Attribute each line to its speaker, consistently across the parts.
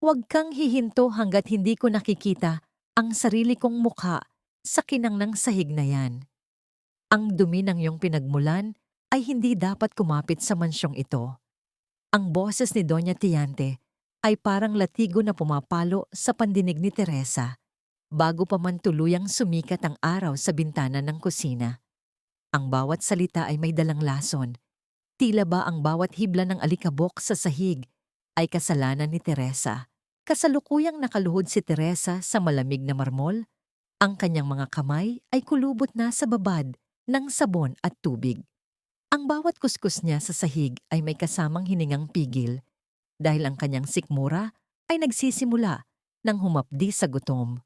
Speaker 1: Huwag kang hihinto hanggat hindi ko nakikita ang sarili kong mukha sa kinang ng sahig na yan. Ang dumi ng iyong pinagmulan ay hindi dapat kumapit sa mansyong ito. Ang boses ni Doña Tiante ay parang latigo na pumapalo sa pandinig ni Teresa bago pa man tuluyang sumikat ang araw sa bintana ng kusina. Ang bawat salita ay may dalang lason. Tila ba ang bawat hibla ng alikabok sa sahig ay kasalanan ni Teresa. Kasalukuyang nakaluhod si Teresa sa malamig na marmol. Ang kanyang mga kamay ay kulubot na sa babad ng sabon at tubig. Ang bawat kuskus niya sa sahig ay may kasamang hiningang pigil dahil ang kanyang sikmura ay nagsisimula ng humapdi sa gutom.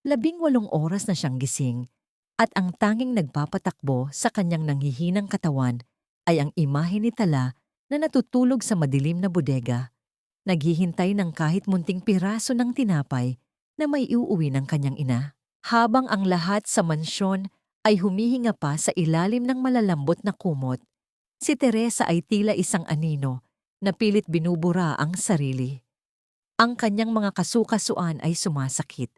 Speaker 1: 18 oras na siyang gising at ang tanging nagpapatakbo sa kanyang nanghihinang katawan ay ang imahe ni Tala na natutulog sa madilim na bodega, naghihintay ng kahit munting piraso ng tinapay na may iuuwi ng kanyang ina. Habang ang lahat sa mansyon ay humihinga pa sa ilalim ng malalambot na kumot, si Teresa ay tila isang anino na pilit binubura ang sarili. Ang kanyang mga kasukasuan ay sumasakit.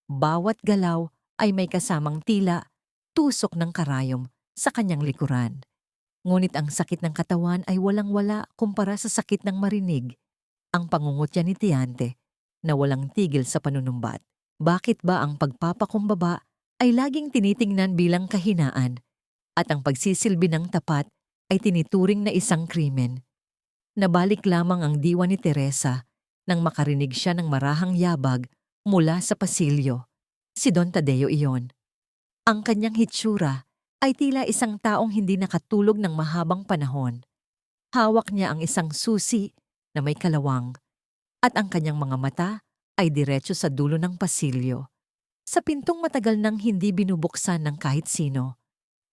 Speaker 1: Bawat galaw ay may kasamang tila, tusok ng karayom sa kanyang likuran. Ngunit ang sakit ng katawan ay walang-wala kumpara sa sakit ng marinig. Ang pangungutya ni Tiante na walang tigil sa panunumbat. Bakit ba ang pagpapakumbaba ay laging tinitingnan bilang kahinaan at ang pagsisilbi ng tapat ay tinituring na isang krimen? Nabalik lamang ang diwa ni Teresa nang makarinig siya ng marahang yabag mula sa pasilyo. Si Don Tadeo iyon. Ang kanyang hitsura ay tila isang taong hindi nakatulog ng mahabang panahon. Hawak niya ang isang susi na may kalawang at ang kanyang mga mata ay diretso sa dulo ng pasilyo. Sa pintong matagal nang hindi binubuksan ng kahit sino,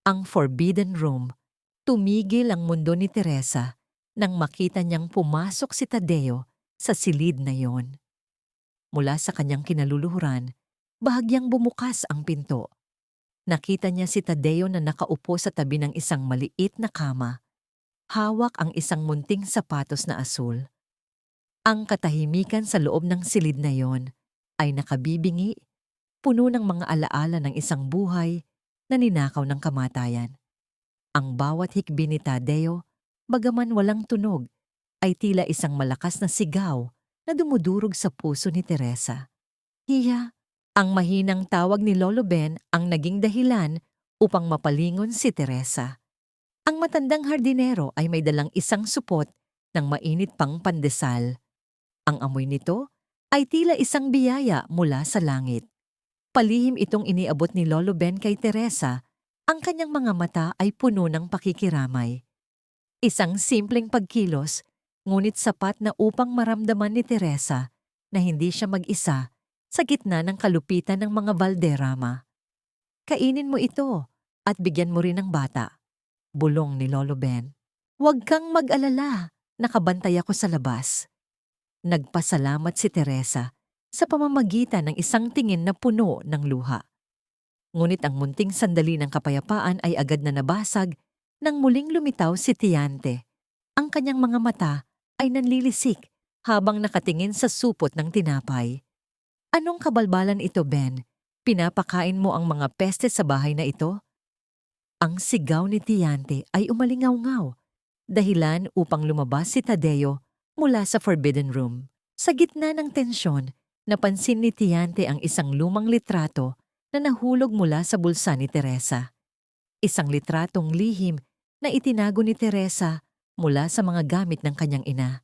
Speaker 1: ang Forbidden Room, tumigil ang mundo ni Teresa nang makita niyang pumasok si Tadeo sa silid na yon. Mula sa kanyang kinaluluhuran, bahagyang bumukas ang pinto. Nakita niya si Tadeo na nakaupo sa tabi ng isang maliit na kama. Hawak ang isang munting sapatos na asul. Ang katahimikan sa loob ng silid na yon ay nakabibingi, puno ng mga alaala ng isang buhay na ninakaw ng kamatayan. Ang bawat hikbi ni Tadeo, bagaman walang tunog, ay tila isang malakas na sigaw na dumudurog sa puso ni Teresa. Hiya, ang mahinang tawag ni Lolo Ben ang naging dahilan upang mapalingon si Teresa. Ang matandang hardinero ay may dalang isang supot ng mainit pang pandesal. Ang amoy nito ay tila isang biyaya mula sa langit. Palihim itong iniabot ni Lolo Ben kay Teresa, ang kanyang mga mata ay puno ng pakikiramay. Isang simpleng pagkilos, ngunit sapat na upang maramdaman ni Teresa na hindi siya mag-isa sa gitna ng kalupitan ng mga Valderrama. Kainin mo ito at bigyan mo rin ng bata, bulong ni Lolo Ben. Huwag kang mag-alala, nakabantay ako sa labas. Nagpasalamat si Teresa sa pamamagitan ng isang tingin na puno ng luha. Ngunit ang munting sandali ng kapayapaan ay agad na nabasag nang muling lumitaw si Tiante. Ang kanyang mga mata ay nanlilisik habang nakatingin sa supot ng tinapay. Anong kabalbalan ito, Ben? Pinapakain mo ang mga peste sa bahay na ito? Ang sigaw ni Tiante ay umalingaw-ngaw, dahilan upang lumabas si Tadeo mula sa Forbidden Room. Sa gitna ng tensyon, napansin ni Tiante ang isang lumang litrato na nahulog mula sa bulsa ni Teresa. Isang litratong lihim na itinago ni Teresa mula sa mga gamit ng kanyang ina.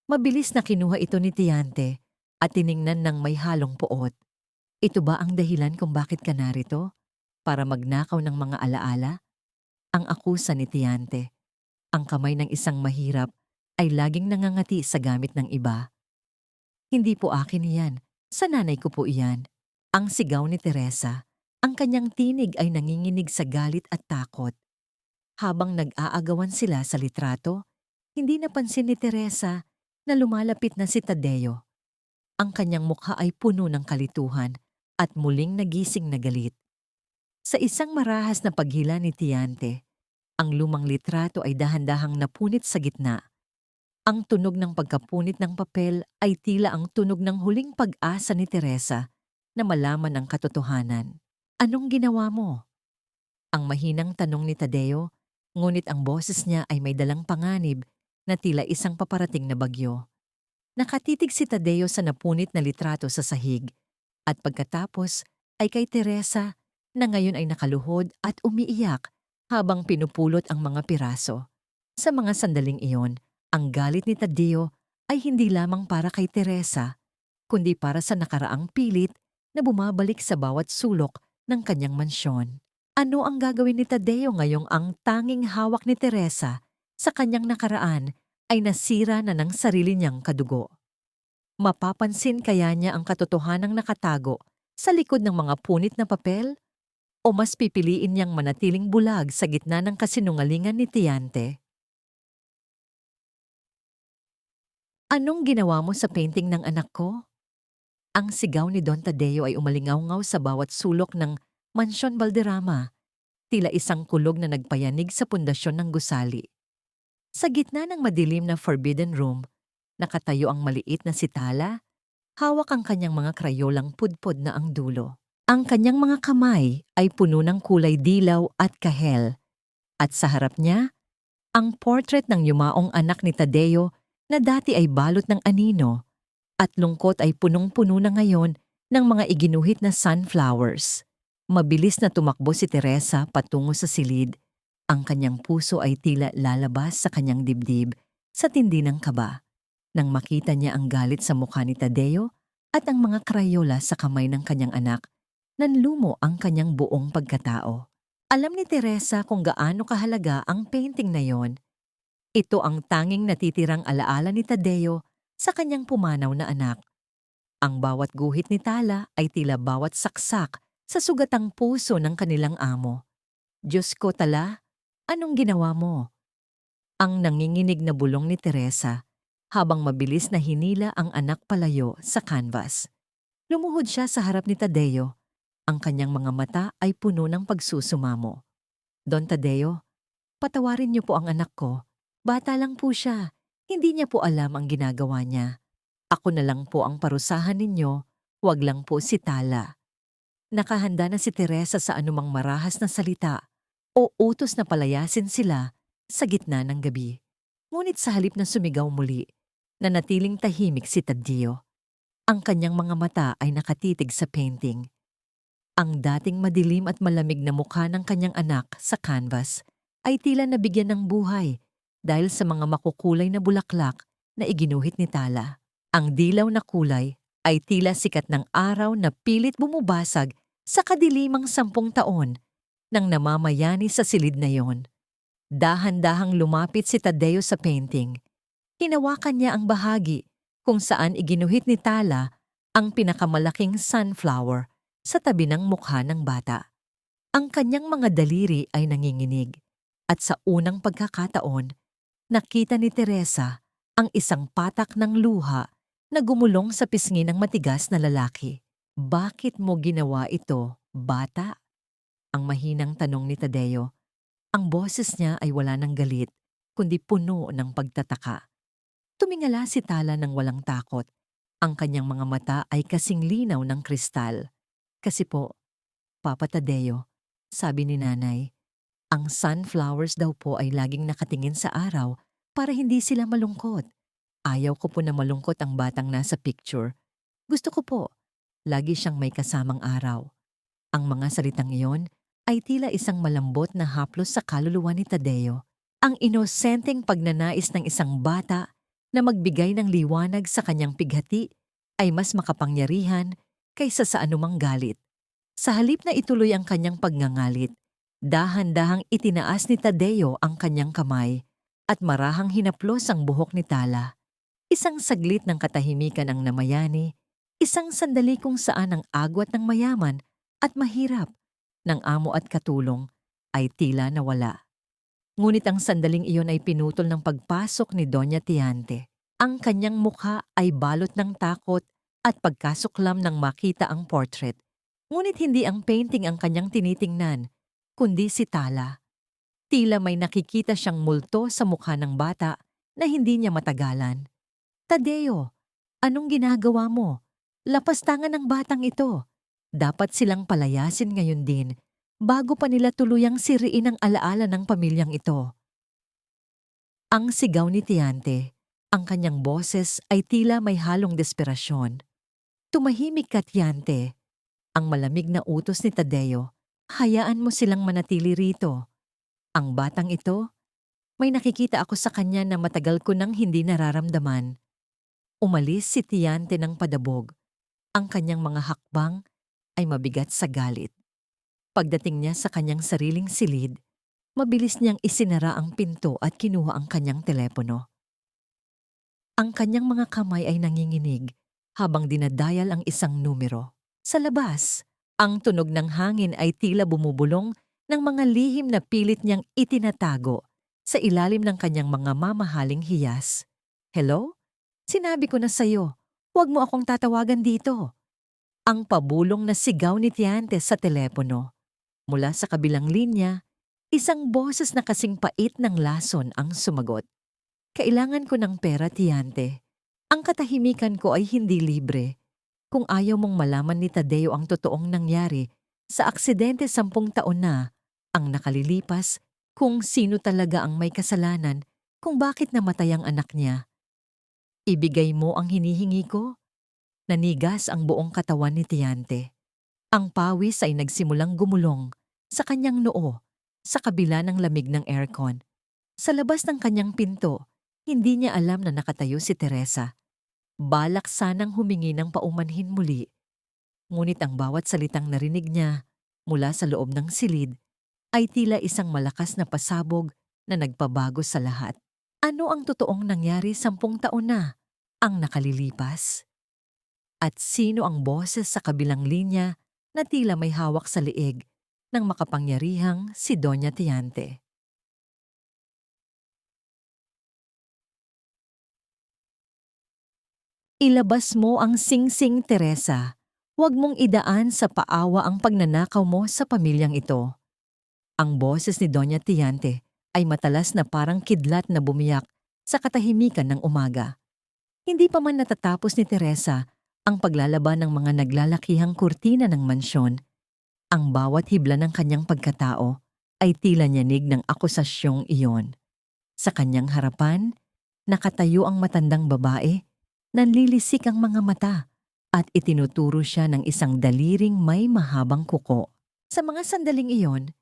Speaker 1: Mabilis na kinuha ito ni Tiante at tiningnan ng may halong poot. Ito ba ang dahilan kung bakit ka narito? Para magnakaw ng mga alaala? Ang akusa ni Tiante. Ang kamay ng isang mahirap ay laging nangangati sa gamit ng iba. Hindi po akin iyan. Sa nanay ko po iyan. Ang sigaw ni Teresa. Ang kanyang tinig ay nanginginig sa galit at takot. Habang nag-aagawan sila sa litrato, hindi napansin ni Teresa na lumalapit na si Tadeo. Ang kanyang mukha ay puno ng kalituhan at muling nagising na galit. Sa isang marahas na paghila ni Tiante, ang lumang litrato ay dahan-dahang napunit sa gitna. Ang tunog ng pagkapunit ng papel ay tila ang tunog ng huling pag-asa ni Teresa na malaman ang katotohanan. Anong ginawa mo? Ang mahinang tanong ni Tadeo, ngunit ang boses niya ay may dalang panganib na tila isang paparating na bagyo. Nakatitig si Tadeo sa napunit na litrato sa sahig at pagkatapos ay kay Teresa na ngayon ay nakaluhod at umiiyak habang pinupulot ang mga piraso. Sa mga sandaling iyon, ang galit ni Tadeo ay hindi lamang para kay Teresa, kundi para sa nakaraang pilit na bumabalik sa bawat sulok ng kanyang mansyon. Ano ang gagawin ni Tadeo ngayong ang tanging hawak ni Teresa sa kanyang nakaraan ay nasira na ng sarili niyang kadugo? Mapapansin kaya niya ang katotohanang nakatago sa likod ng mga punit na papel? O mas pipiliin niyang manatiling bulag sa gitna ng kasinungalingan ni Tiante? Anong ginawa mo sa painting ng anak ko? Ang sigaw ni Don Tadeo ay umalingaw-ngaw sa bawat sulok ng Mansyon Valderrama, tila isang kulog na nagpayanig sa pundasyon ng gusali. Sa gitna ng madilim na forbidden room, nakatayo ang maliit na si Tala, hawak ang kanyang mga krayolang pudpod na ang dulo. Ang kanyang mga kamay ay puno ng kulay dilaw at kahel, at sa harap niya, ang portrait ng yumaong anak ni Tadeo na dati ay balot ng anino at lungkot ay punong-puno na ngayon ng mga iginuhit na sunflowers. Mabilis na tumakbo si Teresa patungo sa silid. Ang kanyang puso ay tila lalabas sa kanyang dibdib sa tindi ng kaba. Nang makita niya ang galit sa mukha ni Tadeo at ang mga krayola sa kamay ng kanyang anak, nanlumo ang kanyang buong pagkatao. Alam ni Teresa kung gaano kahalaga ang painting na yon. Ito ang tanging natitirang alaala ni Tadeo sa kanyang pumanaw na anak. Ang bawat guhit ni Tala ay tila bawat saksak sa sugatang puso ng kanilang amo. Diyos ko, Tala, anong ginawa mo? Ang nanginginig na bulong ni Teresa habang mabilis na hinila ang anak palayo sa canvas. Lumuhod siya sa harap ni Tadeo. Ang kanyang mga mata ay puno ng pagsusumamo. Don Tadeo, patawarin niyo po ang anak ko. Bata lang po siya. Hindi niya po alam ang ginagawa niya. Ako na lang po ang parusahan ninyo, wag lang po si Tala. Nakahanda na si Teresa sa anumang marahas na salita o utos na palayasin sila sa gitna ng gabi. Ngunit sa halip na sumigaw muli, nanatiling tahimik si Tadeo. Ang kanyang mga mata ay nakatitig sa painting. Ang dating madilim at malamig na mukha ng kanyang anak sa canvas ay tila nabigyan ng buhay dahil sa mga makukulay na bulaklak na iginuhit ni Tala. Ang dilaw na kulay ay tila sikat ng araw na pilit bumubasag sa kadilimang 10 taon nang namamayani sa silid na yon. Dahan-dahang lumapit si Tadeo sa painting. Hinawakan niya ang bahagi kung saan iginuhit ni Tala ang pinakamalaking sunflower sa tabi ng mukha ng bata. Ang kanyang mga daliri ay nanginginig at sa unang pagkakataon, nakita ni Teresa ang isang patak ng luha na gumulong sa pisngi ng matigas na lalaki. Bakit mo ginawa ito, bata? Ang mahinang tanong ni Tadeo. Ang boses niya ay wala ng galit, kundi puno ng pagtataka. Tumingala si Tala ng walang takot. Ang kanyang mga mata ay kasing linaw ng kristal. Kasi po, Papa Tadeo, sabi ni Nanay, ang sunflowers daw po ay laging nakatingin sa araw para hindi sila malungkot. Ayaw ko po na malungkot ang batang nasa picture. Gusto ko po, lagi siyang may kasamang araw. Ang mga salitang iyon ay tila isang malambot na haplos sa kaluluwa ni Tadeo. Ang inosenteng pagnanais ng isang bata na magbigay ng liwanag sa kanyang pighati ay mas makapangyarihan kaysa sa anumang galit. Sa halip na ituloy ang kanyang pagngangalit, dahan-dahang itinaas ni Tadeo ang kanyang kamay at marahang hinaplos ang buhok ni Tala. Isang saglit ng katahimikan ang namayani, isang sandali kung saan ang agwat ng mayaman at mahirap, ng amo at katulong, ay tila nawala. Ngunit ang sandaling iyon ay pinutol ng pagpasok ni Doña Tiante. Ang kanyang mukha ay balot ng takot at pagkasuklam nang makita ang portrait. Ngunit hindi ang painting ang kanyang tinitingnan, kundi si Tala. Tila may nakikita siyang multo sa mukha ng bata na hindi niya matagalan. Tadeo, anong ginagawa mo? Lapastangan ng batang ito. Dapat silang palayasin ngayon din bago pa nila tuluyang siriin ang alaala ng pamilyang ito. Ang sigaw ni Tiante, ang kanyang boses ay tila may halong desperasyon. Tumahimik ka, Tiante. Ang malamig na utos ni Tadeo, hayaan mo silang manatili rito. Ang batang ito, may nakikita ako sa kanya na matagal ko nang hindi nararamdaman. Umalis si Tiante ng padabog. Ang kanyang mga hakbang ay mabigat sa galit. Pagdating niya sa kanyang sariling silid, mabilis niyang isinara ang pinto at kinuha ang kanyang telepono. Ang kanyang mga kamay ay nanginginig habang dinadayal ang isang numero. Sa labas, ang tunog ng hangin ay tila bumubulong ng mga lihim na pilit niyang itinatago sa ilalim ng kanyang mga mamahaling hiyas. Hello? Sinabi ko na sa'yo, huwag mo akong tatawagan dito. Ang pabulong na sigaw ni Tiante sa telepono. Mula sa kabilang linya, isang boses na kasing pait ng lason ang sumagot. Kailangan ko ng pera, Tiante. Ang katahimikan ko ay hindi libre. Kung ayaw mong malaman ni Tadeo ang totoong nangyari sa aksidente 10 taon na ang nakalilipas, kung sino talaga ang may kasalanan, kung bakit namatay ang anak niya. Ibigay mo ang hinihingi ko? Nanigas ang buong katawan ni Tiante. Ang pawis ay nagsimulang gumulong sa kanyang noo, sa kabila ng lamig ng aircon. Sa labas ng kanyang pinto, hindi niya alam na nakatayo si Teresa. Balak sanang humingi ng paumanhin muli. Ngunit ang bawat salitang narinig niya mula sa loob ng silid ay tila isang malakas na pasabog na nagpabago sa lahat. Ano ang totoong nangyari 10 taon na ang nakalilipas? At sino ang boses sa kabilang linya na tila may hawak sa liig ng makapangyarihang si Doña Tiante? Ilabas mo ang singsing, Teresa. Huwag mong idaan sa paawa ang pagnanakaw mo sa pamilyang ito. Ang boses ni Doña Tiante ay matalas na parang kidlat na bumiyak sa katahimikan ng umaga. Hindi pa man natatapos ni Teresa ang paglalaban ng mga naglalakihang kurtina ng mansyon. Ang bawat hibla ng kanyang pagkatao ay tila nyanig ng akusasyong iyon. Sa kanyang harapan, nakatayo ang matandang babae. Nanlilisik ang mga mata at itinuturo siya ng isang daliring may mahabang kuko. Sa mga sandaling iyon,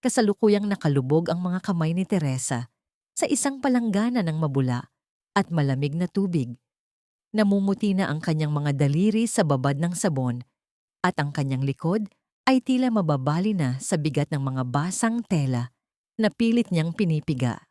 Speaker 1: kasalukuyang nakalubog ang mga kamay ni Teresa sa isang palanggana ng mabula at malamig na tubig. Namumuti na ang kanyang mga daliri sa babad ng sabon at ang kanyang likod ay tila mababali na sa bigat ng mga basang tela na pilit niyang pinipiga.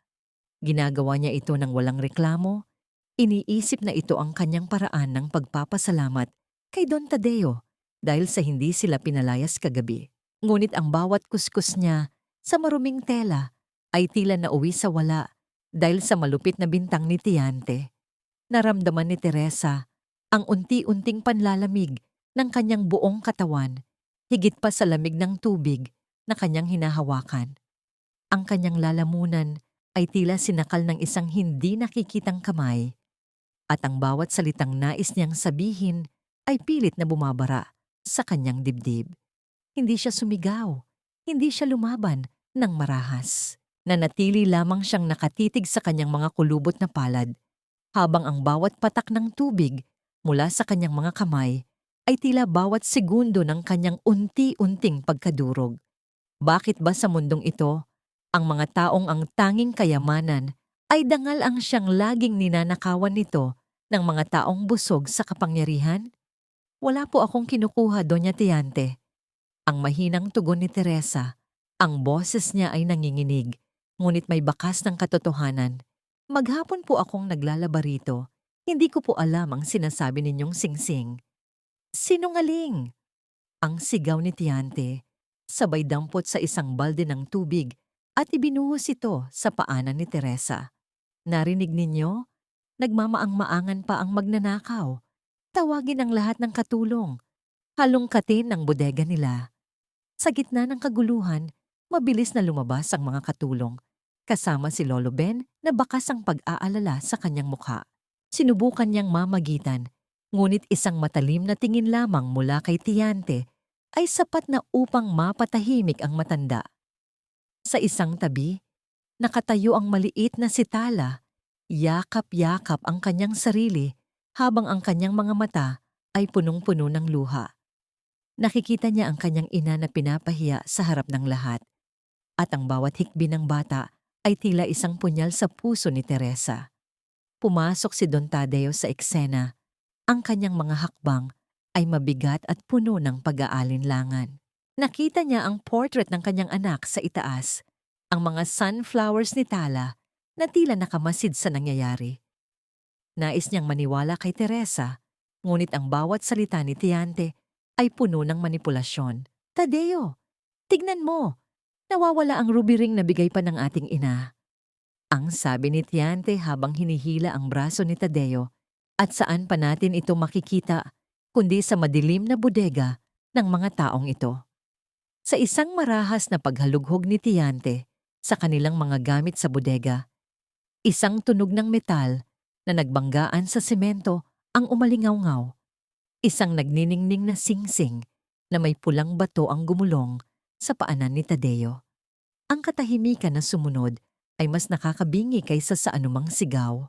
Speaker 1: Ginagawa niya ito ng walang reklamo. Iniisip na ito ang kanyang paraan ng pagpapasalamat kay Don Tadeo dahil sa hindi sila pinalayas kagabi. Ngunit ang bawat kuskus niya sa maruming tela ay tila nauwi sa wala dahil sa malupit na bintang ni Tiante. Naramdaman ni Teresa ang unti-unting panlalamig ng kanyang buong katawan, higit pa sa lamig ng tubig na kanyang hinahawakan. Ang kanyang lalamunan ay tila sinakal ng isang hindi nakikitang kamay. At ang bawat salitang nais niyang sabihin ay pilit na bumabara sa kanyang dibdib. Hindi siya sumigaw, hindi siya lumaban ng marahas. Nanatili lamang siyang nakatitig sa kanyang mga kulubot na palad, habang ang bawat patak ng tubig mula sa kanyang mga kamay ay tila bawat segundo ng kanyang unti-unting pagkadurog. Bakit ba sa mundong ito, ang mga taong ang tanging kayamanan ay dangal ang siyang laging ninanakawan nito ng mga taong busog sa kapangyarihan? Wala po akong kinukuha, Doña Tiante. Ang mahinang tugon ni Teresa, ang boses niya ay nanginginig, ngunit may bakas ng katotohanan. Maghapon po akong naglalaba rito. Hindi ko po alam ang sinasabi ninyong singsing. Sinungaling! Ang sigaw ni Tiante, sabay dampot sa isang balde ng tubig at ibinuhos ito sa paanan ni Teresa. Narinig ninyo? Nagmamaang-maangan pa ang magnanakaw. Tawagin ang lahat ng katulong. Halongkatin ang bodega nila. Sa gitna ng kaguluhan, mabilis na lumabas ang mga katulong. kasama si Lolo Ben na bakas ang pag-aalala sa kanyang mukha. Sinubukan niyang mamagitan, ngunit isang matalim na tingin lamang mula kay Tiante ay sapat na upang mapatahimik ang matanda. Sa isang tabi, nakatayo ang maliit na si Tala, yakap-yakap ang kanyang sarili habang ang kanyang mga mata ay punong-puno ng luha. Nakikita niya ang kanyang ina na pinapahiya sa harap ng lahat, at ang bawat hikbi ng bata ay tila isang punyal sa puso ni Teresa. Pumasok si Don Tadeo sa eksena. Ang kanyang mga hakbang ay mabigat at puno ng pag-aalinlangan. Nakita niya ang portrait ng kanyang anak sa itaas, ang mga sunflowers ni Tala na tila nakamasid sa nangyayari. Nais niyang maniwala kay Teresa, ngunit ang bawat salita ni Tiante ay puno ng manipulasyon. Tadeo, tignan mo! Nawawala ang ruby ring na bigay pa ng ating ina. Ang sabi ni Tiante habang hinihila ang braso ni Tadeo, at saan pa natin ito makikita kundi sa madilim na bodega ng mga taong ito. Sa isang marahas na paghalughog ni Tiante sa kanilang mga gamit sa bodega, isang tunog ng metal na nagbanggaan sa semento ang umalingaw-ngaw. Isang nagniningning na singsing na may pulang bato ang gumulong sa paanan ni Tadeo. Ang katahimikan na sumunod ay mas nakakabingi kaysa sa anumang sigaw.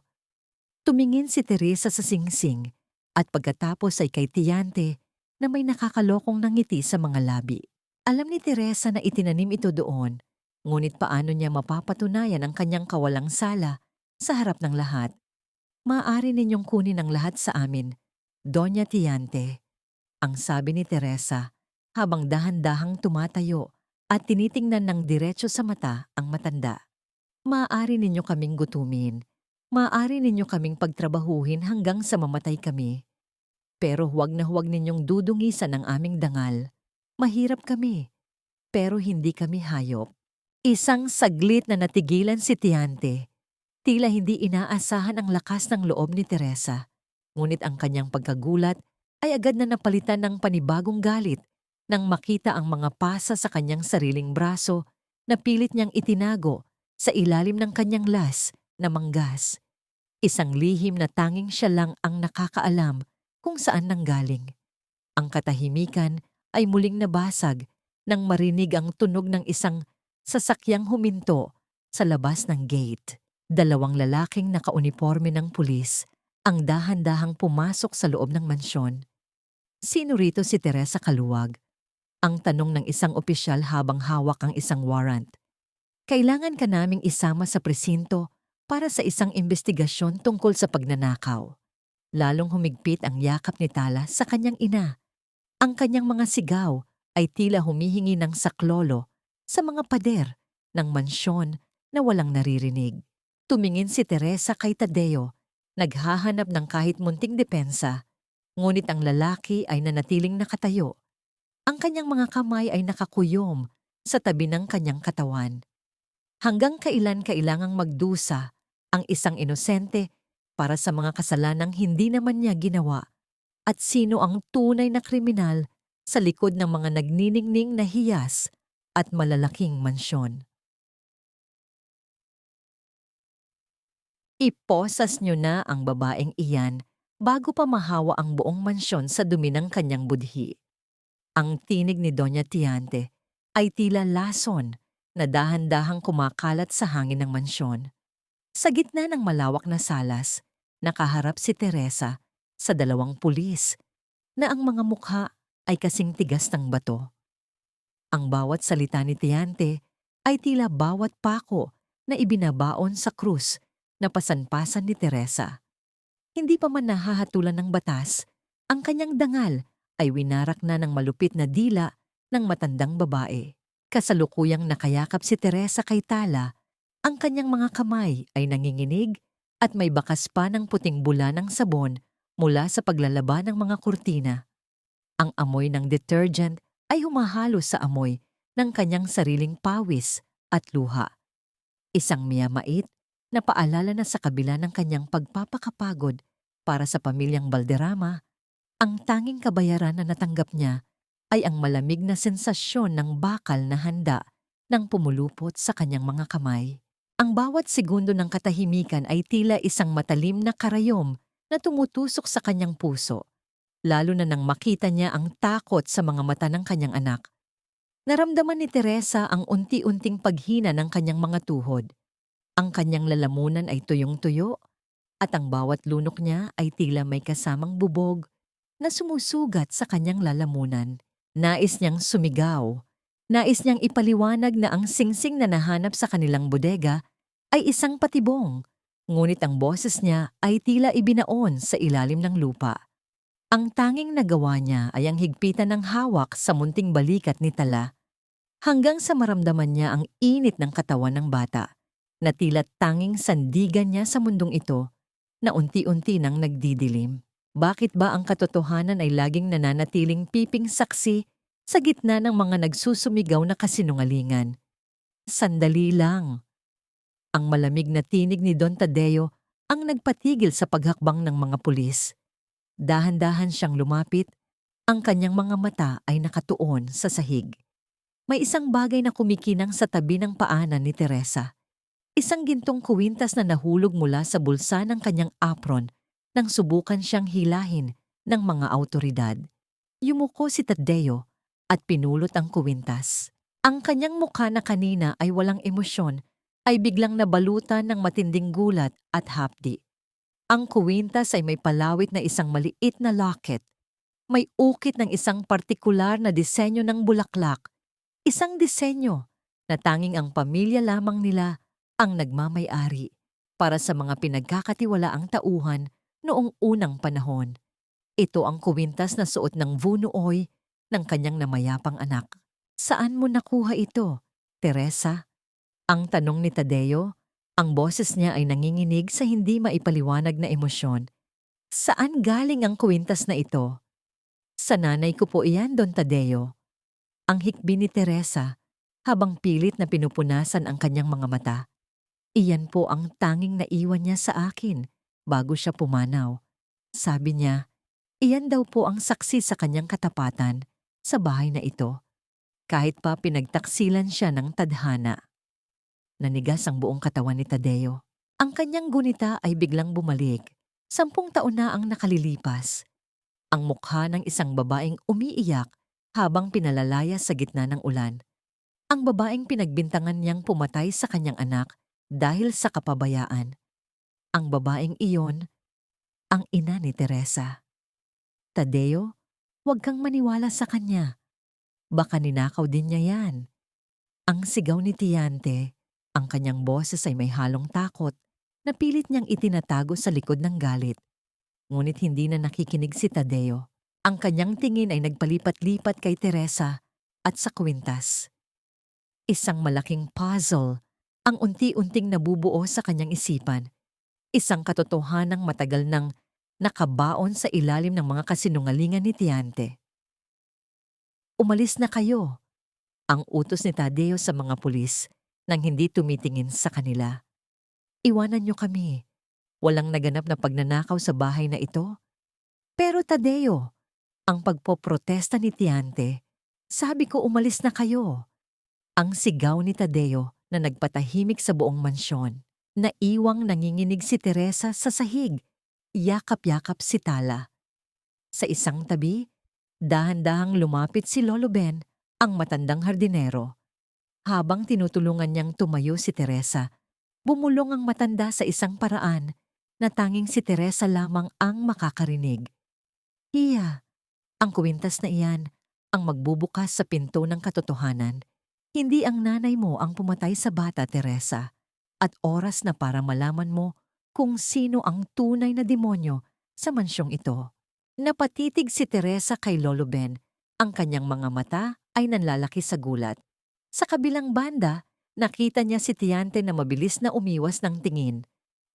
Speaker 1: Tumingin si Teresa sa singsing at pagkatapos ay kay Tiante na may nakakalokong nangiti sa mga labi. Alam ni Teresa na itinanim ito doon, ngunit paano niya mapapatunayan ang kanyang kawalang sala sa harap ng lahat? Maaari ninyong kunin ang lahat sa amin, Doña Tiante, ang sabi ni Teresa habang dahan-dahang tumatayo at tinitingnan ng diretso sa mata ang matanda. Maaari ninyo kaming gutumin, maaari ninyo kaming pagtrabahuhin hanggang sa mamatay kami. Pero huwag na huwag ninyong dudungisan ang aming dangal. Mahirap kami, pero hindi kami hayop. Isang saglit na natigilan si Tiante. Tila hindi inaasahan ang lakas ng loob ni Teresa. Ngunit ang kanyang pagkagulat ay agad na napalitan ng panibagong galit nang makita ang mga pasa sa kanyang sariling braso na pilit niyang itinago sa ilalim ng kanyang las na manggas. Isang lihim na tanging siya lang ang nakakaalam kung saan nanggaling. Ang katahimikan ay muling nabasag nang marinig ang tunog ng isang sasakyang huminto sa labas ng gate. Dalawang lalaking nakauniporme ng pulis ang dahan-dahang pumasok sa loob ng mansyon. Sino rito si Teresa Kaluwag? Ang tanong ng isang opisyal habang hawak ang isang warrant. Kailangan ka naming isama sa presinto para sa isang investigasyon tungkol sa pagnanakaw. Lalong humigpit ang yakap ni Tala sa kanyang ina. Ang kanyang mga sigaw ay tila humihingi ng saklolo sa mga pader ng mansyon na walang naririnig. Tumingin si Teresa kay Tadeo, naghahanap ng kahit munting depensa, ngunit ang lalaki ay nanatiling nakatayo. Ang kanyang mga kamay ay nakakuyom sa tabi ng kanyang katawan. Hanggang kailan kailangang magdusa ang isang inosente para sa mga kasalanang hindi naman niya ginawa? At sino ang tunay na kriminal sa likod ng mga nagniningning na hiyas at malalaking mansyon? Iposas niyo na ang babaeng iyan bago pa mahawa ang buong mansyon sa dumi ng kanyang budhi. Ang tinig ni Doña Tiante ay tila lason na dahan-dahang kumakalat sa hangin ng mansyon. Sa gitna ng malawak na salas, nakaharap si Teresa sa dalawang pulis na ang mga mukha ay kasing tigas ng bato. Ang bawat salita ni Tiante ay tila bawat pako na ibinabaon sa krus na pasanpasan ni Teresa. Hindi pa man nahahatulan ng batas, ang kanyang dangal ay winarak na ng malupit na dila ng matandang babae. Kasalukuyang nakayakap si Teresa kay Tala, ang kanyang mga kamay ay nanginginig at may bakas pa ng puting bula ng sabon mula sa paglalaba ng mga kurtina. Ang amoy ng detergent ay humahalo sa amoy ng kanyang sariling pawis at luha. Isang miyamait na paalala na sa kabila ng kanyang pagpapakapagod para sa pamilyang Balderrama, ang tanging kabayaran na natanggap niya ay ang malamig na sensasyon ng bakal na handa ng pumulupot sa kanyang mga kamay. Ang bawat segundo ng katahimikan ay tila isang matalim na karayom na tumutusok sa kanyang puso, lalo na nang makita niya ang takot sa mga mata ng kanyang anak. Naramdaman ni Teresa ang unti-unting paghina ng kanyang mga tuhod. Ang kanyang lalamunan ay tuyong-tuyo at ang bawat lunok niya ay tila may kasamang bubog na sumusugat sa kanyang lalamunan. Nais niyang sumigaw. Nais niyang ipaliwanag na ang singsing na nahanap sa kanilang bodega ay isang patibong, ngunit ang boses niya ay tila ibinaon sa ilalim ng lupa. Ang tanging nagawa niya ay ang higpitan ng hawak sa munting balikat ni Tala, hanggang sa maramdaman niya ang init ng katawan ng bata, na tila tanging sandigan niya sa mundong ito na unti-unti nang nagdidilim. Bakit ba ang katotohanan ay laging nananatiling piping saksi sa gitna ng mga nagsusumigaw na kasinungalingan? Sandali lang. Ang malamig na tinig ni Don Tadeo ang nagpatigil sa paghakbang ng mga pulis. Dahan-dahan siyang lumapit, ang kanyang mga mata ay nakatuon sa sahig. May isang bagay na kumikinang sa tabi ng paanan ni Teresa. Isang gintong kuwintas na nahulog mula sa bulsa ng kanyang apron nang subukan siyang hilahin ng mga awtoridad. Yumuko si Tadeo at pinulot ang kuwintas. Ang kanyang mukha na kanina ay walang emosyon ay biglang nabalutan ng matinding gulat at hapdi. Ang kuwintas ay may palawit na isang maliit na locket. May ukit ng isang partikular na disenyo ng bulaklak. Isang disenyo na tanging ang pamilya lamang nila ang nagmamay-ari para sa mga pinagkakatiwalaang tauhan noong unang panahon. Ito ang kuwintas na suot ng vunuoy ng kanyang namayapang anak. Saan mo nakuha ito, Teresa? Ang tanong ni Tadeo, ang boses niya ay nanginginig sa hindi maipaliwanag na emosyon. Saan galing ang kuwintas na ito? Sa nanay ko po iyan, Don Tadeo. Ang hikbi ni Teresa habang pilit na pinupunasan ang kanyang mga mata. Iyan po ang tanging naiwan niya sa akin bago siya pumanaw. Sabi niya, iyan daw po ang saksi sa kanyang katapatan sa bahay na ito, kahit pa pinagtaksilan siya ng tadhana. Nanigas ang buong katawan ni Tadeo. Ang kanyang gunita ay biglang bumalik. 10 taon na ang nakalilipas. Ang mukha ng isang babaeng umiiyak habang pinalalaya sa gitna ng ulan. Ang babaeng pinagbintangan niyang pumatay sa kanyang anak dahil sa kapabayaan. Ang babaeng iyon, ang ina ni Teresa. Tadeo, huwag kang maniwala sa kanya. Baka ninakaw din niya yan. Ang sigaw ni Tiante, ang kanyang boses ay may halong takot na pilit niyang itinatago sa likod ng galit. Ngunit hindi na nakikinig si Tadeo. Ang kanyang tingin ay nagpalipat-lipat kay Teresa at sa kwintas. Isang malaking puzzle ang unti-unting nabubuo sa kanyang isipan. Isang katotohanang matagal nang nakabaon sa ilalim ng mga kasinungalingan ni Tiante. Umalis na kayo, ang utos ni Tadeo sa mga pulis nang hindi tumitingin sa kanila. Iwanan niyo kami. Walang naganap na pagnanakaw sa bahay na ito. Pero Tadeo, ang pagpoprotesta ni Tiante, sabi ko umalis na kayo. Ang sigaw ni Tadeo na nagpatahimik sa buong mansyon. Naiwang nanginginig si Teresa sa sahig. Yakap-yakap si Tala. Sa isang tabi, dahan-dahang lumapit si Lolo Ben, ang matandang hardinero. Habang tinutulungan niyang tumayo si Teresa, bumulong ang matanda sa isang paraan na tanging si Teresa lamang ang makakarinig. Hiya, ang kuwintas na iyan ang magbubukas sa pinto ng katotohanan. Hindi ang nanay mo ang pumatay sa bata, Teresa. At oras na para malaman mo kung sino ang tunay na demonyo sa mansyong ito. Napatitig si Teresa kay Lolo Ben. Ang kanyang mga mata ay nanlalaki sa gulat. Sa kabilang banda, nakita niya si Tiante na mabilis na umiwas ng tingin.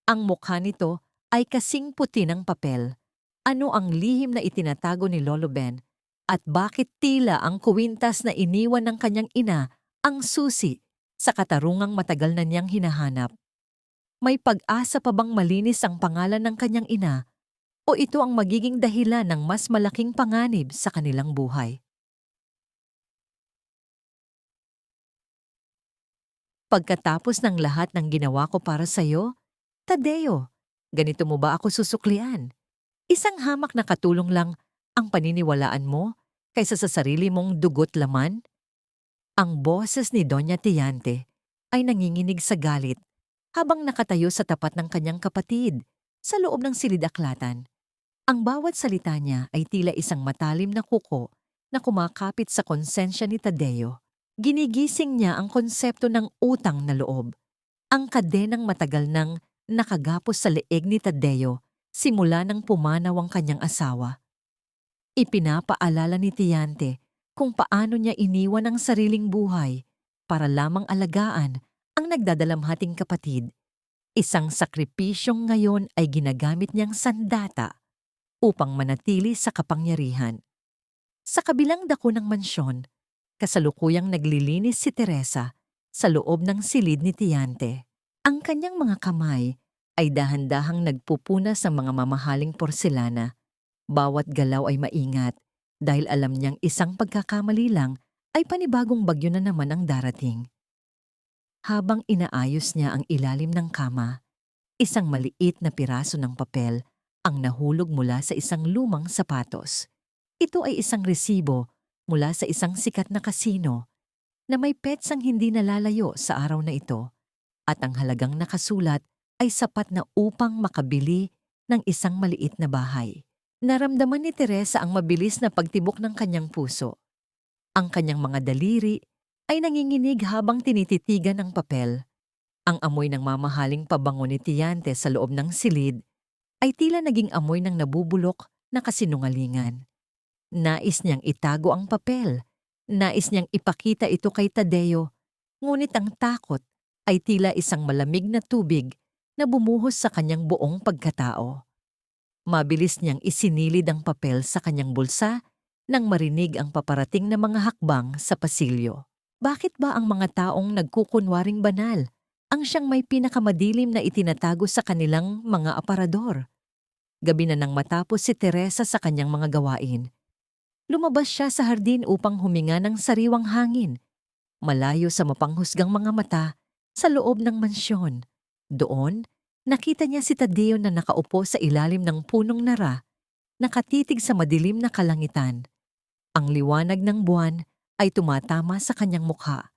Speaker 1: Ang mukha nito ay kasing puti ng papel. Ano ang lihim na itinatago ni Lolo Ben? At bakit tila ang kuwintas na iniwan ng kanyang ina ang susi sa katarungang matagal na niyang hinahanap? May pag-asa pa bang malinis ang pangalan ng kanyang ina o ito ang magiging dahilan ng mas malaking panganib sa kanilang buhay? Pagkatapos ng lahat ng ginawa ko para sa'yo, Tadeo, ganito mo ba ako susuklian? Isang hamak na katulong lang ang paniniwalaan mo kaysa sa sarili mong dugo't laman? Ang boses ni Doña Tiante ay nanginginig sa galit habang nakatayo sa tapat ng kanyang kapatid sa loob ng silid-aklatan. Ang bawat salita niya ay tila isang matalim na kuko na kumakapit sa konsensya ni Tadeo. Ginigising niya ang konsepto ng utang na loob, ang kadenang matagal nang nakagapos sa leeg ni Tadeo simula nang pumanaw ang kanyang asawa. Ipinapaalala ni Tiante kung paano niya iniwan ang sariling buhay para lamang alagaan ang nagdadalamhating kapatid. Isang sakripisyong ngayon ay ginagamit niyang sandata upang manatili sa kapangyarihan. Sa kabilang dako ng mansyon, kasalukuyang naglilinis si Teresa sa loob ng silid ni Tiante. Ang kanyang mga kamay ay dahan-dahang nagpupuna sa mga mamahaling porselana. Bawat galaw ay maingat dahil alam niyang isang pagkakamali lang ay panibagong bagyo na naman ang darating. Habang inaayos niya ang ilalim ng kama, isang maliit na piraso ng papel ang nahulog mula sa isang lumang sapatos. Ito ay isang resibo mula sa isang sikat na kasino na may petsang hindi nalalayo sa araw na ito at ang halagang nakasulat ay sapat na upang makabili ng isang maliit na bahay. Naramdaman ni Teresa ang mabilis na pagtibok ng kanyang puso. Ang kanyang mga daliri ay nanginginig habang tinititigan ang papel. Ang amoy ng mamahaling pabango ni Tiante sa loob ng silid ay tila naging amoy ng nabubulok na kasinungalingan. Nais niyang itago ang papel. Nais niyang ipakita ito kay Tadeo. Ngunit ang takot ay tila isang malamig na tubig na bumuhos sa kanyang buong pagkatao. Mabilis niyang isinilid ang papel sa kanyang bulsa nang marinig ang paparating na mga hakbang sa pasilyo. Bakit ba ang mga taong nagkukunwaring banal ang siyang may pinakamadilim na itinatago sa kanilang mga aparador? Gabi na nang matapos si Teresa sa kanyang mga gawain. Lumabas siya sa hardin upang huminga ng sariwang hangin, malayo sa mapanghusgang mga mata sa loob ng mansyon. Doon, nakita niya si Tadeo na nakaupo sa ilalim ng punong nara, nakatitig sa madilim na kalangitan. Ang liwanag ng buwan ay tumatama sa kanyang mukha,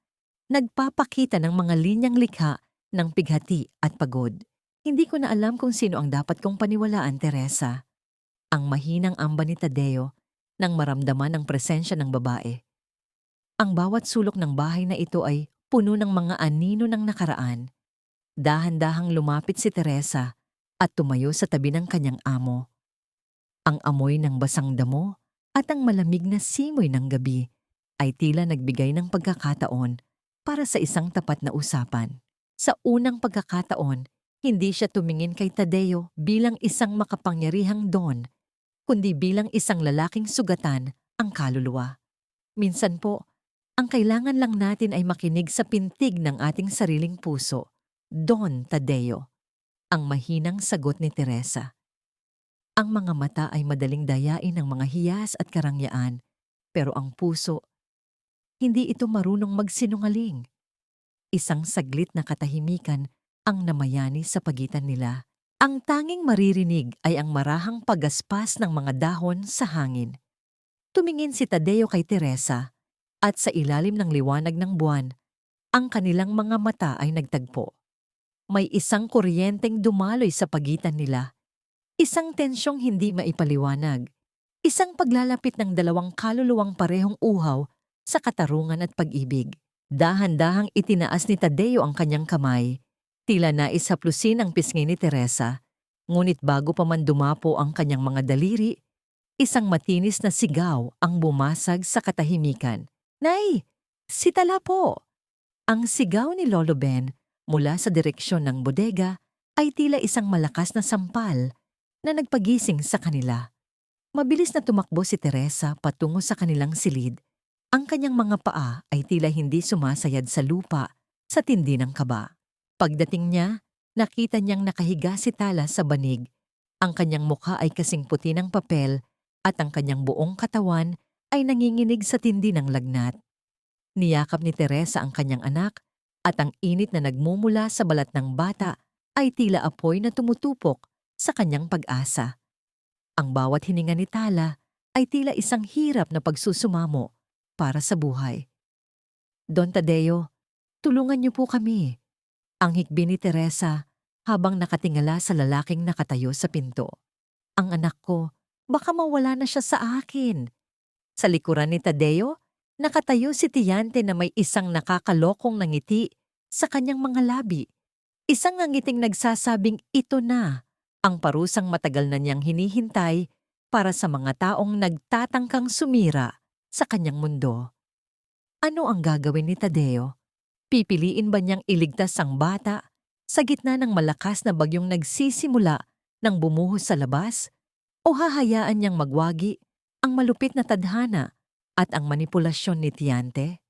Speaker 1: nagpapakita ng mga linyang likha ng pighati at pagod. Hindi ko na alam kung sino ang dapat kong paniwalaan, Teresa. Ang mahinang amba ni Tadeo nang maramdaman ang presensya ng babae. Ang bawat sulok ng bahay na ito ay puno ng mga anino ng nakaraan. Dahan-dahang lumapit si Teresa at tumayo sa tabi ng kanyang amo. Ang amoy ng basang damo at ang malamig na simoy ng gabi ay tila nagbigay ng pagkakataon para sa isang tapat na usapan. Sa unang pagkakataon, hindi siya tumingin kay Tadeo bilang isang makapangyarihang don, kundi bilang isang lalaking sugatan ang kaluluwa. Minsan po, ang kailangan lang natin ay makinig sa pintig ng ating sariling puso. Don Tadeo, ang mahinang sagot ni Teresa. Ang mga mata ay madaling dayain ng mga hiyas at karangyaan, pero ang puso, hindi ito marunong magsinungaling. Isang saglit na katahimikan ang namayani sa pagitan nila. Ang tanging maririnig ay ang marahang pagaspas ng mga dahon sa hangin. Tumingin si Tadeo kay Teresa at sa ilalim ng liwanag ng buwan, ang kanilang mga mata ay nagtagpo. May isang kuryenteng dumaloy sa pagitan nila. Isang tensyong hindi maipaliwanag. Isang paglalapit ng dalawang kaluluwang parehong uhaw sa katarungan at pag-ibig. Dahan-dahang itinaas ni Tadeo ang kanyang kamay. Tila nais haplusin ang pisngi ni Teresa. Ngunit bago pa man dumapo ang kanyang mga daliri, isang matinis na sigaw ang bumasag sa katahimikan. "Nay! Sitala po!" Ang sigaw ni Lolo Ben mula sa direksyon ng bodega ay tila isang malakas na sampal na nagpagising sa kanila. Mabilis na tumakbo si Teresa patungo sa kanilang silid. Ang kanyang mga paa ay tila hindi sumasayad sa lupa sa tindi ng kaba. Pagdating niya, nakita niyang nakahiga si Tala sa banig. Ang kanyang mukha ay kasing puti ng papel at ang kanyang buong katawan ay nanginginig sa tindi ng lagnat. Niyakap ni Teresa ang kanyang anak at ang init na nagmumula sa balat ng bata ay tila apoy na tumutupok sa kanyang pag-asa. Ang bawat hininga ni Tala ay tila isang hirap na pagsusumamo para sa buhay. Don Tadeo, tulungan niyo po kami. Ang hikbi ni Teresa habang nakatingala sa lalaking nakatayo sa pinto. Ang anak ko, baka mawala na siya sa akin. Sa likuran ni Tadeo, nakatayo si Tiante na may isang nakakalokong na ngiti sa kanyang mga labi. Isang ngiting nagsasabing ito na ang parusang matagal na niyang hinihintay para sa mga taong nagtatangkang sumira sa kanyang mundo. Ano ang gagawin ni Tadeo? Pipiliin ba niyang iligtas ang bata sa gitna ng malakas na bagyong nagsisimula ng bumuhos sa labas? O hahayaan niyang magwagi ang malupit na tadhana at ang manipulasyon ni Tiante?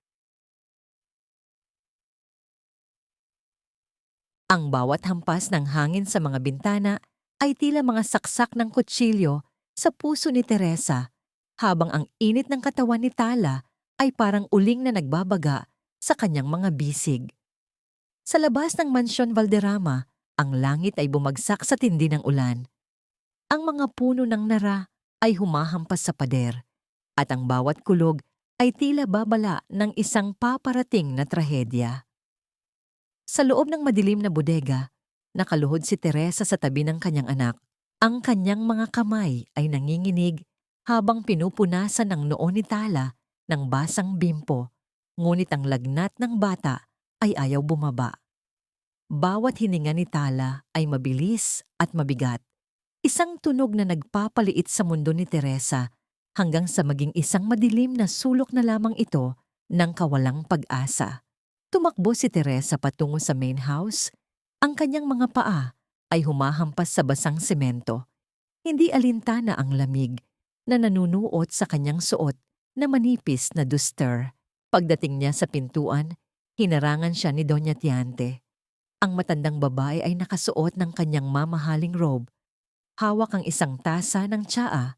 Speaker 1: Ang bawat hampas ng hangin sa mga bintana ay tila mga saksak ng kutsilyo sa puso ni Teresa, habang ang init ng katawan ni Tala ay parang uling na nagbabaga sa kanyang mga bisig. Sa labas ng Mansyon Valderrama, ang langit ay bumagsak sa tindi ng ulan. Ang mga puno ng nara ay humahampas sa pader, at ang bawat kulog ay tila babala ng isang paparating na trahedya. Sa loob ng madilim na bodega, nakaluhod si Teresa sa tabi ng kanyang anak. Ang kanyang mga kamay ay nanginginig habang pinupunasan ng noo ni Tala ng basang bimpo, ngunit ang lagnat ng bata ay ayaw bumaba. Bawat hininga ni Tala ay mabilis at mabigat. Isang tunog na nagpapaliit sa mundo ni Teresa hanggang sa maging isang madilim na sulok na lamang ito ng kawalang pag-asa. Tumakbo si Teresa patungo sa main house. Ang kanyang mga paa ay humahampas sa basang semento. Hindi alintana ang lamig na nanunuot sa kanyang suot na manipis na duster. Pagdating niya sa pintuan, hinarangan siya ni Doña Tiante. Ang matandang babae ay nakasuot ng kanyang mamahaling robe. Hawak ang isang tasa ng tsaa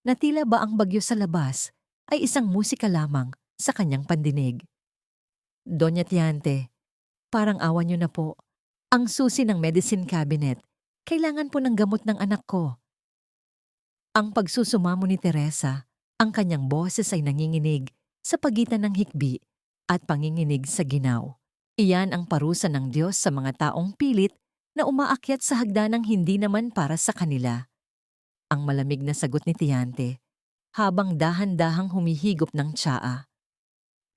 Speaker 1: na tila ba ang bagyo sa labas ay isang musika lamang sa kanyang pandinig. Doña Tiante, parang awa niyo na po. Ang susi ng medicine cabinet, kailangan po ng gamot ng anak ko. Ang pagsusumamo ni Teresa, ang kanyang boses ay nanginginig sa pagitan ng hikbi at panginginig sa ginaw. Iyan ang parusa ng Diyos sa mga taong pilit na umaakyat sa hagdanang hindi naman para sa kanila. Ang malamig na sagot ni Tiante, habang dahan-dahang humihigop ng tsaa.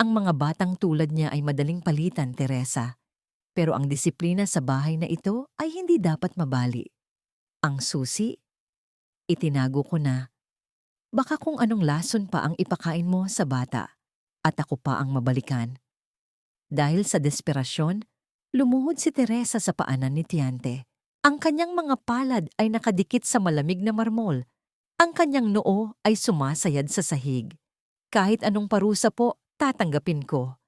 Speaker 1: Ang mga batang tulad niya ay madaling palitan, Teresa. Pero ang disiplina sa bahay na ito ay hindi dapat mabali. Ang susi, itinago ko na. Baka kung anong lason pa ang ipakain mo sa bata at ako pa ang mabalikan. Dahil sa desperasyon, lumuhod si Teresa sa paanan ni Tiante. Ang kanyang mga palad ay nakadikit sa malamig na marmol. Ang kanyang noo ay sumasayad sa sahig. Kahit anong parusa po, tatanggapin ko.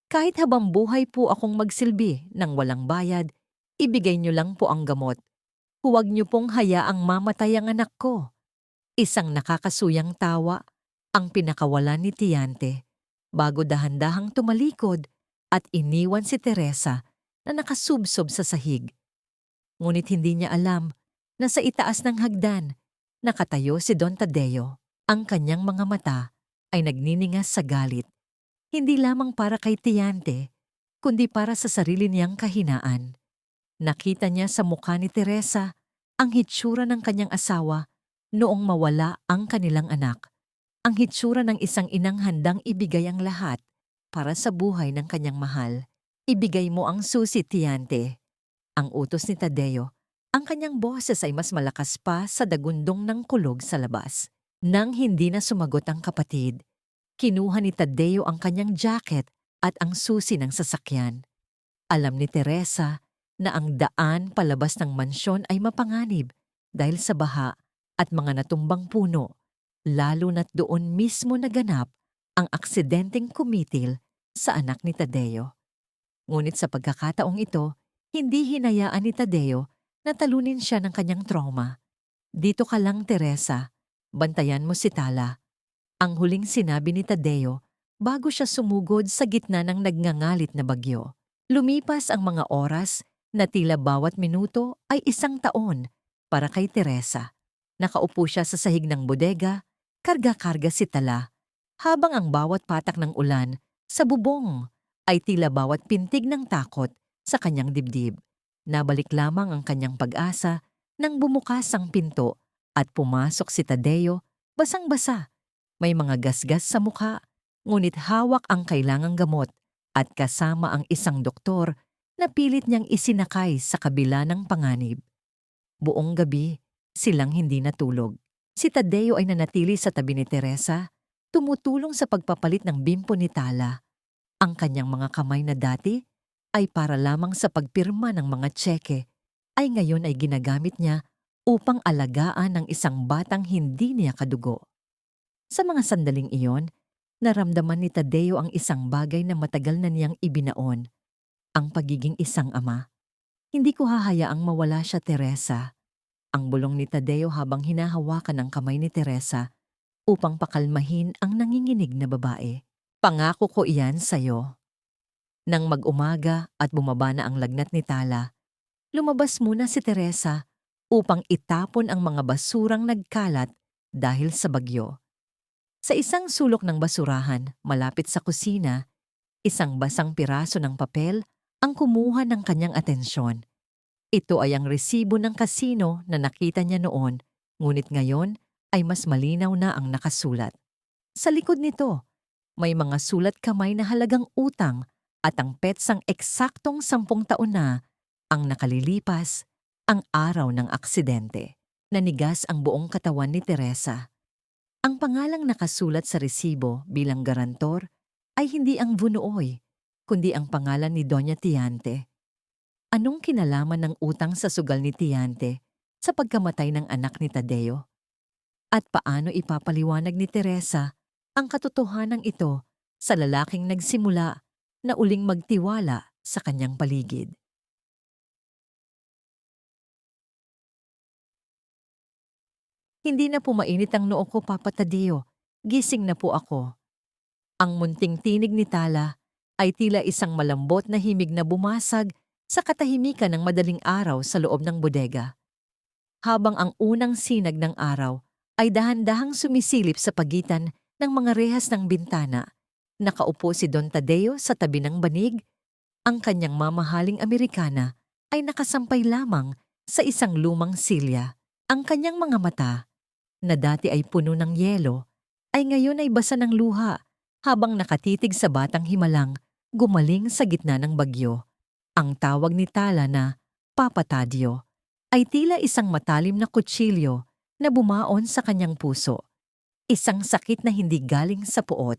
Speaker 1: Kahit habang buhay po akong magsilbi ng walang bayad, ibigay niyo lang po ang gamot. Huwag niyo pong hayaang mamatay ang anak ko. Isang nakakasuyang tawa ang pinakawalan ni Tiante bago dahan-dahang tumalikod at iniwan si Teresa na nakasubsob sa sahig. Ngunit hindi niya alam na sa itaas ng hagdan, nakatayo si Don Tadeo. Ang kanyang mga mata ay nagniningas sa galit. Hindi lamang para kay Tiante, kundi para sa sarili niyang kahinaan. Nakita niya sa mukha ni Teresa ang hitsura ng kanyang asawa noong mawala ang kanilang anak. Ang hitsura ng isang inang handang ibigay ang lahat para sa buhay ng kanyang mahal. Ibigay mo ang susi, Tiante. Ang utos ni Tadeo, ang kanyang boses ay mas malakas pa sa dagundong ng kulog sa labas. Nang hindi na sumagot ang kapatid, kinuha ni Tadeo ang kanyang jacket at ang susi ng sasakyan. Alam ni Teresa na ang daan palabas ng mansyon ay mapanganib dahil sa baha at mga natumbang puno, lalo na't doon mismo naganap ang aksidenteng kumitil sa anak ni Tadeo. Ngunit sa pagkakataong ito, hindi hinayaan ni Tadeo na talunin siya ng kanyang trauma. Dito ka lang, Teresa. Bantayan mo si Tala. Ang huling sinabi ni Tadeo bago siya sumugod sa gitna ng nagngangalit na bagyo. Lumipas ang mga oras na tila bawat minuto ay 1 taon para kay Teresa. Nakaupo siya sa sahig ng bodega, karga-karga si tala, habang ang bawat patak ng ulan sa bubong ay tila bawat pintig ng takot sa kanyang dibdib. Nabalik lamang ang kanyang pag-asa nang bumukas ang pinto at pumasok si Tadeo, basang-basa. May mga gasgas sa mukha, ngunit hawak ang kailangang gamot at kasama ang isang doktor na pilit niyang isinakay sa kabila ng panganib. Buong gabi, silang hindi natulog. Si Tadeo ay nanatili sa tabi ni Teresa, tumutulong sa pagpapalit ng bimpo ni Tala. Ang kanyang mga kamay na dati ay para lamang sa pagpirma ng mga tseke, ay ngayon ay ginagamit niya upang alagaan ng isang batang hindi niya kadugo. Sa mga sandaling iyon, naramdaman ni Tadeo ang isang bagay na matagal na niyang ibinaon, ang pagiging isang ama. Hindi ko hahayaang mawala siya, Teresa. Ang bulong ni Tadeo habang hinahawakan ang kamay ni Teresa upang pakalmahin ang nanginginig na babae. Pangako ko iyan sa'yo. Nang mag-umaga at bumaba na ang lagnat ni Tala, lumabas muna si Teresa upang itapon ang mga basurang nagkalat dahil sa bagyo. Sa isang sulok ng basurahan malapit sa kusina, isang basang piraso ng papel ang kumuha ng kanyang atensyon. Ito ay ang resibo ng kasino na nakita niya noon, ngunit ngayon ay mas malinaw na ang nakasulat. Sa likod nito, may mga sulat kamay na halagang utang at ang petsang eksaktong 10 taon na ang nakalilipas, ang araw ng aksidente. Nanigas ang buong katawan ni Teresa. Ang pangalang nakasulat sa resibo bilang garantor ay hindi ang Bunuoy, kundi ang pangalan ni Doña Tiante. Anong kinalaman ng utang sa sugal ni Tiante sa pagkamatay ng anak ni Tadeo? At paano ipapaliwanag ni Teresa ang katotohanan ito sa lalaking nagsimula na uling magtiwala sa kanyang paligid? Hindi na po mainit ang noo ko, Papa Tadeo. Gising na po ako. Ang munting tinig ni Tala ay tila isang malambot na himig na bumasag sa katahimikan ng madaling araw sa loob ng bodega. Habang ang unang sinag ng araw ay dahan-dahang sumisilip sa pagitan ng mga rehas ng bintana, nakaupo si Don Tadeo sa tabi ng banig. Ang kanyang mamahaling Amerikana ay nakasampay lamang sa isang lumang silya. Ang kanyang mga mata, na dati ay puno ng yelo, ay ngayon ay basa ng luha habang nakatitig sa batang himalang gumaling sa gitna ng bagyo. Ang tawag ni Tala na Papa Tadio ay tila isang matalim na kutsilyo na bumaon sa kanyang puso. Isang sakit na hindi galing sa puot,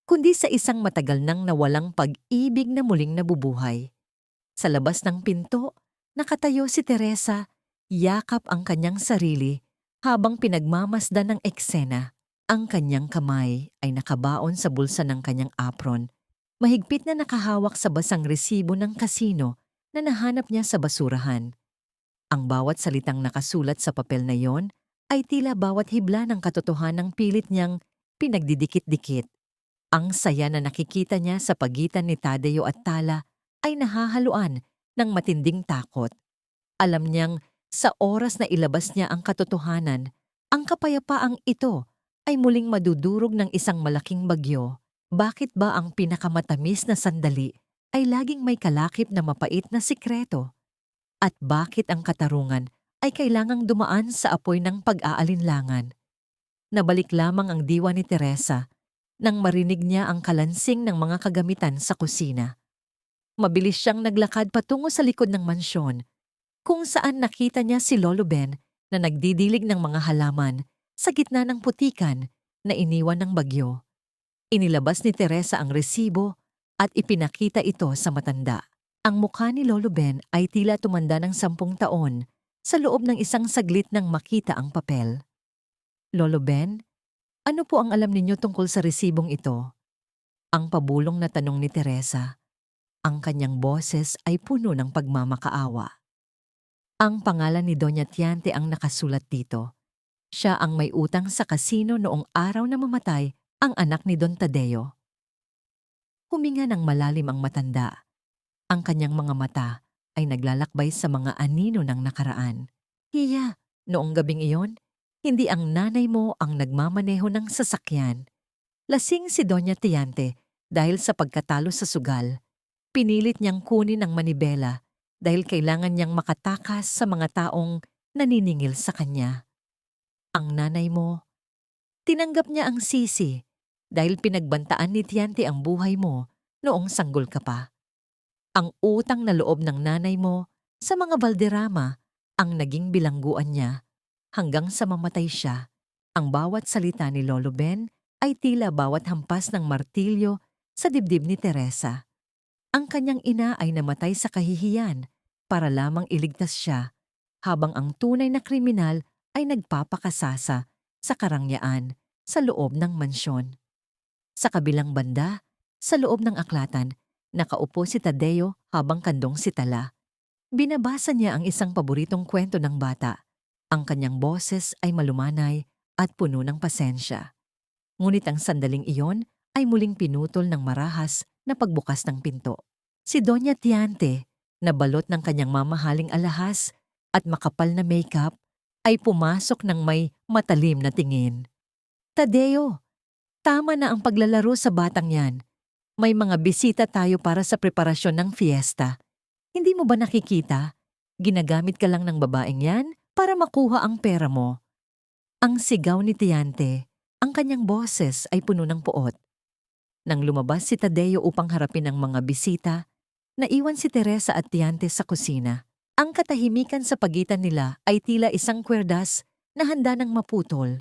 Speaker 1: kundi sa isang matagal nang nawalang pag-ibig na muling nabubuhay. Sa labas ng pinto, nakatayo si Teresa, yakap ang kanyang sarili habang pinagmamasdan ng eksena. Ang kanyang kamay ay nakabaon sa bulsa ng kanyang apron, mahigpit na nakahawak sa basang resibo ng kasino na nahanap niya sa basurahan. Ang bawat salitang nakasulat sa papel na yon ay tila bawat hibla ng katotohanang pilit niyang pinagdidikit-dikit. Ang saya na nakikita niya sa pagitan ni Tadeo at Tala ay nahahaluan ng matinding takot. Alam niyang sa oras na ilabas niya ang katotohanan, ang kapayapaang ito ay muling madudurog ng isang malaking bagyo. Bakit ba ang pinakamatamis na sandali ay laging may kalakip na mapait na sikreto? At bakit ang katarungan ay kailangang dumaan sa apoy ng pag-aalinlangan? Nabalik lamang ang diwa ni Teresa nang marinig niya ang kalansing ng mga kagamitan sa kusina. Mabilis siyang naglakad patungo sa likod ng mansyon, kung saan nakita niya si Lolo Ben na nagdidilig ng mga halaman sa gitna ng putikan na iniwan ng bagyo. Inilabas ni Teresa ang resibo at ipinakita ito sa matanda. Ang mukha ni Lolo Ben ay tila tumanda ng 10 taon sa loob ng isang saglit nang makita ang papel. Lolo Ben, ano po ang alam ninyo tungkol sa resibong ito? Ang pabulong na tanong ni Teresa. Ang kanyang boses ay puno ng pagmamakaawa. Ang pangalan ni Doña Tiante ang nakasulat dito. Siya ang may utang sa kasino noong araw na mamatay ang anak ni Don Tadeo. Huminga ng malalim ang matanda. Ang kanyang mga mata ay naglalakbay sa mga anino ng nakaraan. Hiya, noong gabing iyon, hindi ang nanay mo ang nagmamaneho ng sasakyan. Lasing si Doña Tiante dahil sa pagkatalo sa sugal. Pinilit niyang kunin ang manibela dahil kailangan niyang makatakas sa mga taong naniningil sa kanya. Ang nanay mo, tinanggap niya ang sisi dahil pinagbantaan ni Tiante ang buhay mo noong sanggol ka pa. Ang utang na loob ng nanay mo sa mga Valderrama ang naging bilangguan niya hanggang sa mamatay siya. Ang bawat salita ni Lolo Ben ay tila bawat hampas ng martilyo sa dibdib ni Teresa. Ang kanyang ina ay namatay sa kahihiyan para lamang iligtas siya, habang ang tunay na kriminal ay nagpapakasasa sa karangyaan sa loob ng mansyon. Sa kabilang banda, sa loob ng aklatan, nakaupo si Tadeo habang kandong si Tala. Binabasa niya ang isang paboritong kwento ng bata. Ang kanyang boses ay malumanay at puno ng pasensya. Ngunit ang sandaling iyon ay muling pinutol ng marahas na pagbukas ng pinto. Si Doña Tiante, na balot ng kanyang mamahaling alahas at makapal na makeup, ay pumasok ng may matalim na tingin. Tadeo, tama na ang paglalaro sa batang yan. May mga bisita tayo para sa preparasyon ng fiesta. Hindi mo ba nakikita? Ginagamit ka lang ng babaeng yan para makuha ang pera mo. Ang sigaw ni Tiante, ang kanyang boses ay puno ng puot. Nang lumabas si Tadeo upang harapin ang mga bisita, naiwan si Teresa at Tiante sa kusina. Ang katahimikan sa pagitan nila ay tila isang kwerdas na handa ng maputol.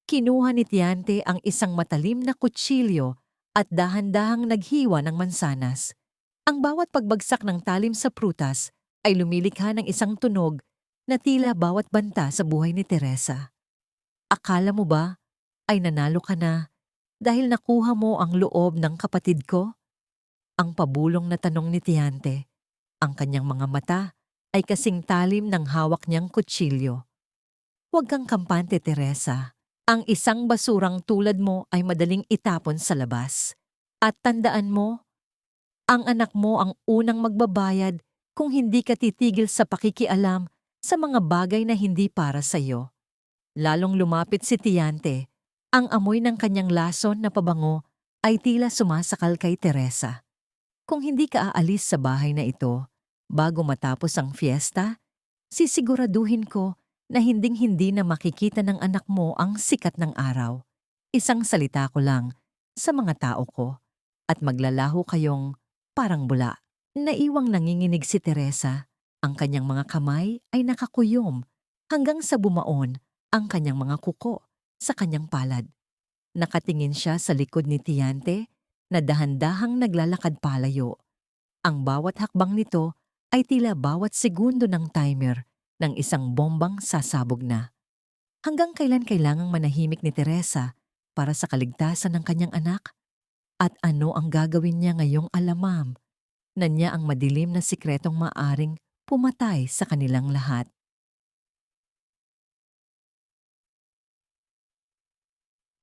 Speaker 1: Kinuha ni Tiante ang isang matalim na kutsilyo at dahan-dahang naghiwa ng mansanas. Ang bawat pagbagsak ng talim sa prutas ay lumilikha ng isang tunog na tila bawat banta sa buhay ni Teresa. Akala mo ba ay nanalo ka na dahil nakuha mo ang loob ng kapatid ko? Ang pabulong na tanong ni Tiante. Ang kanyang mga mata ay kasing talim ng hawak niyang kutsilyo. Huwag kang kampante, Teresa. Ang isang basurang tulad mo ay madaling itapon sa labas. At tandaan mo, ang anak mo ang unang magbabayad kung hindi ka titigil sa pakikialam sa mga bagay na hindi para sa iyo. Lalong lumapit si Tiante. Ang amoy ng kanyang lason na pabango ay tila sumasakal kay Teresa. Kung hindi ka aalis sa bahay na ito bago matapos ang fiesta, sisiguraduhin ko na hinding-hindi na makikita ng anak mo ang sikat ng araw. Isang salita ko lang sa mga tao ko at maglalaho kayong parang bula. Naiwang nanginginig si Teresa. Ang kanyang mga kamay ay nakakuyom hanggang sa bumaon ang kanyang mga kuko sa kanyang palad. Nakatingin siya sa likod ni Tiante na dahan-dahang naglalakad palayo. Ang bawat hakbang nito ay tila bawat segundo ng timer ng isang bombang sasabog na. Hanggang kailan kailangang manahimik ni Teresa para sa kaligtasan ng kanyang anak? At ano ang gagawin niya ngayong alamam na niya ang madilim na sikretong maaring pumatay sa kanilang lahat?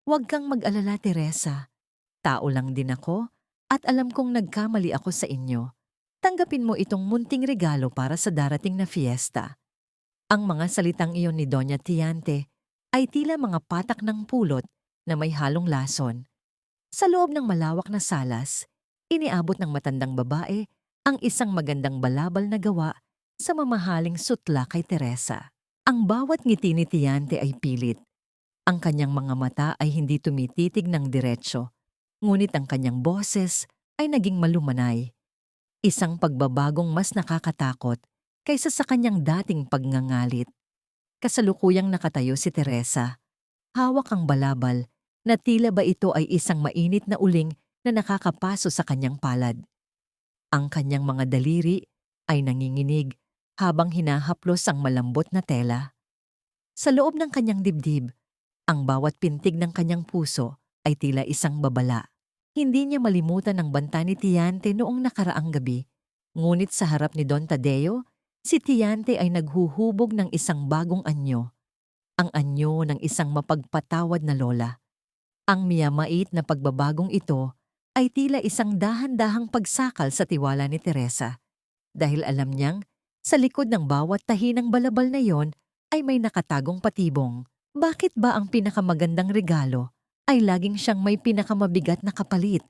Speaker 1: Huwag kang mag-alala, Teresa. Tao lang din ako at alam kong nagkamali ako sa inyo. Tanggapin mo itong munting regalo para sa darating na fiesta. Ang mga salitang iyon ni Doña Tiante ay tila mga patak ng pulot na may halong lason. Sa loob ng malawak na salas, iniabot ng matandang babae ang isang magandang balabal na gawa sa mamahaling sutla kay Teresa. Ang bawat ngiti ni Tiante ay pilit. Ang kanyang mga mata ay hindi tumititig ng diretsyo, ngunit ang kanyang boses ay naging malumanay. Isang pagbabagong mas nakakatakot kaysa sa kanyang dating pagngangalit. Kasalukuyang nakatayo si Teresa. Hawak ang balabal na tila ba ito ay isang mainit na uling na nakakapaso sa kanyang palad. Ang kanyang mga daliri ay nanginginig habang hinahaplos ang malambot na tela. Sa loob ng kanyang dibdib, ang bawat pintig ng kanyang puso ay tila isang babala. Hindi niya malimutan ang banta ni Tiante noong nakaraang gabi. Ngunit sa harap ni Don Tadeo, si Tiante ay naghuhubog ng isang bagong anyo. Ang anyo ng isang mapagpatawad na lola. Ang miyamait na pagbabagong ito ay tila isang dahan-dahang pagsakal sa tiwala ni Teresa dahil alam niyang sa likod ng bawat tahi ng balabal na yon ay may nakatagong patibong. Bakit ba ang pinakamagandang regalo ay laging siyang may pinakamabigat na kapalit?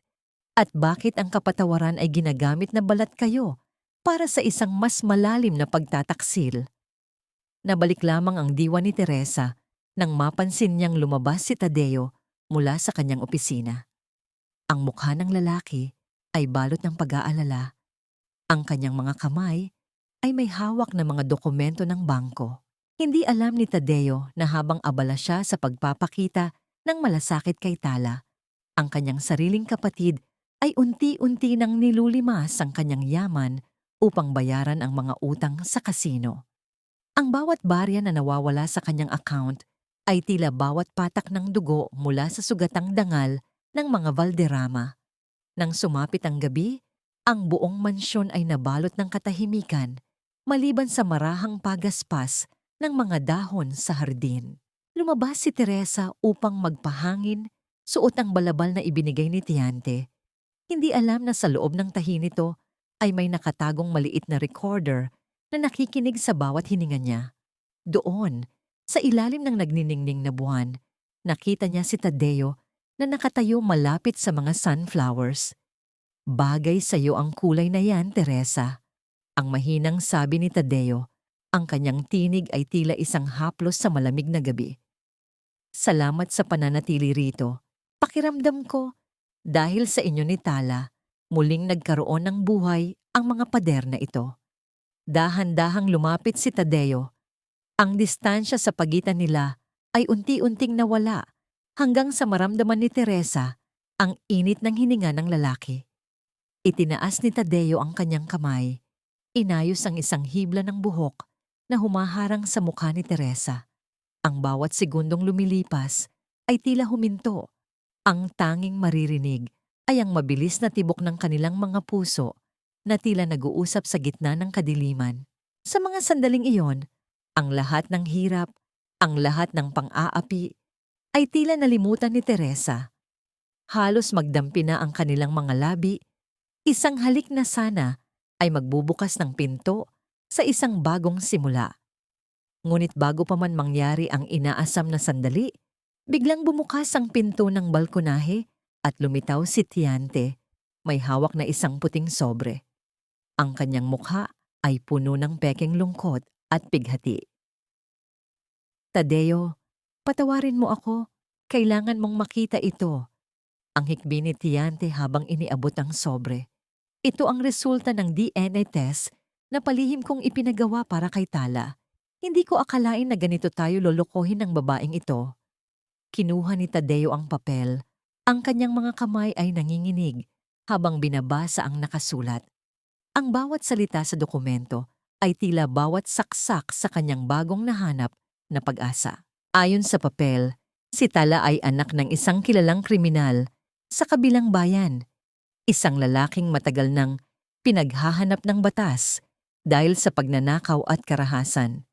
Speaker 1: At bakit ang kapatawaran ay ginagamit na balat kayo para sa isang mas malalim na pagtataksil? Nabalik lamang ang diwa ni Teresa nang mapansin niyang lumabas si Tadeo mula sa kanyang opisina. Ang mukha ng lalaki ay balot ng pag-aalala. Ang kanyang mga kamay ay may hawak na mga dokumento ng bangko. Hindi alam ni Tadeo na habang abala siya sa pagpapakita ng malasakit kay Tala, ang kanyang sariling kapatid ay unti-unti nang nilulimas ang kanyang yaman upang bayaran ang mga utang sa kasino. Ang bawat barya na nawawala sa kanyang account ay tila bawat patak ng dugo mula sa sugatang dangal ng mga Valderrama. Nang sumapit ang gabi, ang buong mansyon ay nabalot ng katahimikan maliban sa marahang pagaspas ng mga dahon sa hardin. Lumabas si Teresa upang magpahangin, suot ang balabal na ibinigay ni Tiante. Hindi alam na sa loob ng tahi nito ay may nakatagong maliit na recorder na nakikinig sa bawat hininga niya. Doon, sa ilalim ng nagniningning na buwan, nakita niya si Tadeo na nakatayo malapit sa mga sunflowers. "Bagay sa iyo ang kulay na yan, Teresa." Ang mahinang sabi ni Tadeo. Ang kanyang tinig ay tila isang haplos sa malamig na gabi. "Salamat sa pananatili rito. Pakiramdam ko, dahil sa inyo ni Tala, muling nagkaroon ng buhay ang mga pader na ito." Dahan-dahang lumapit si Tadeo. Ang distansya sa pagitan nila ay unti-unting nawala hanggang sa maramdaman ni Teresa ang init ng hininga ng lalaki. Itinaas ni Tadeo ang kanyang kamay. Inayos ang isang hibla ng buhok na humaharang sa mukha ni Teresa. Ang bawat segundong lumilipas ay tila huminto. Ang tanging maririnig ay ang mabilis na tibok ng kanilang mga puso na tila nag-uusap sa gitna ng kadiliman. Sa mga sandaling iyon, ang lahat ng hirap, ang lahat ng pang-aapi, ay tila nalimutan ni Teresa. Halos magdampi na ang kanilang mga labi, isang halik na sana ay magbubukas ng pinto sa isang bagong simula. Ngunit bago pa man mangyari ang inaasam na sandali, biglang bumukas ang pinto ng balkonahe at lumitaw si Tiante, may hawak na isang puting sobre. Ang kanyang mukha ay puno ng pekeng lungkot at pighati. "Tadeo, patawarin mo ako. Kailangan mong makita ito." Ang hikbi ni Tiante habang iniabot ang sobre. "Ito ang resulta ng DNA test na palihim kong ipinagawa para kay Tala. Hindi ko akalain na ganito tayo lolokohin ng babaeng ito." Kinuha ni Tadeo ang papel. Ang kanyang mga kamay ay nanginginig habang binabasa ang nakasulat. Ang bawat salita sa dokumento ay tila bawat saksak sa kanyang bagong nahanap na pag-asa. Ayon sa papel, si Tala ay anak ng isang kilalang kriminal sa kabilang bayan. Isang lalaking matagal nang pinaghahanap ng batas dahil sa pagnanakaw at karahasan.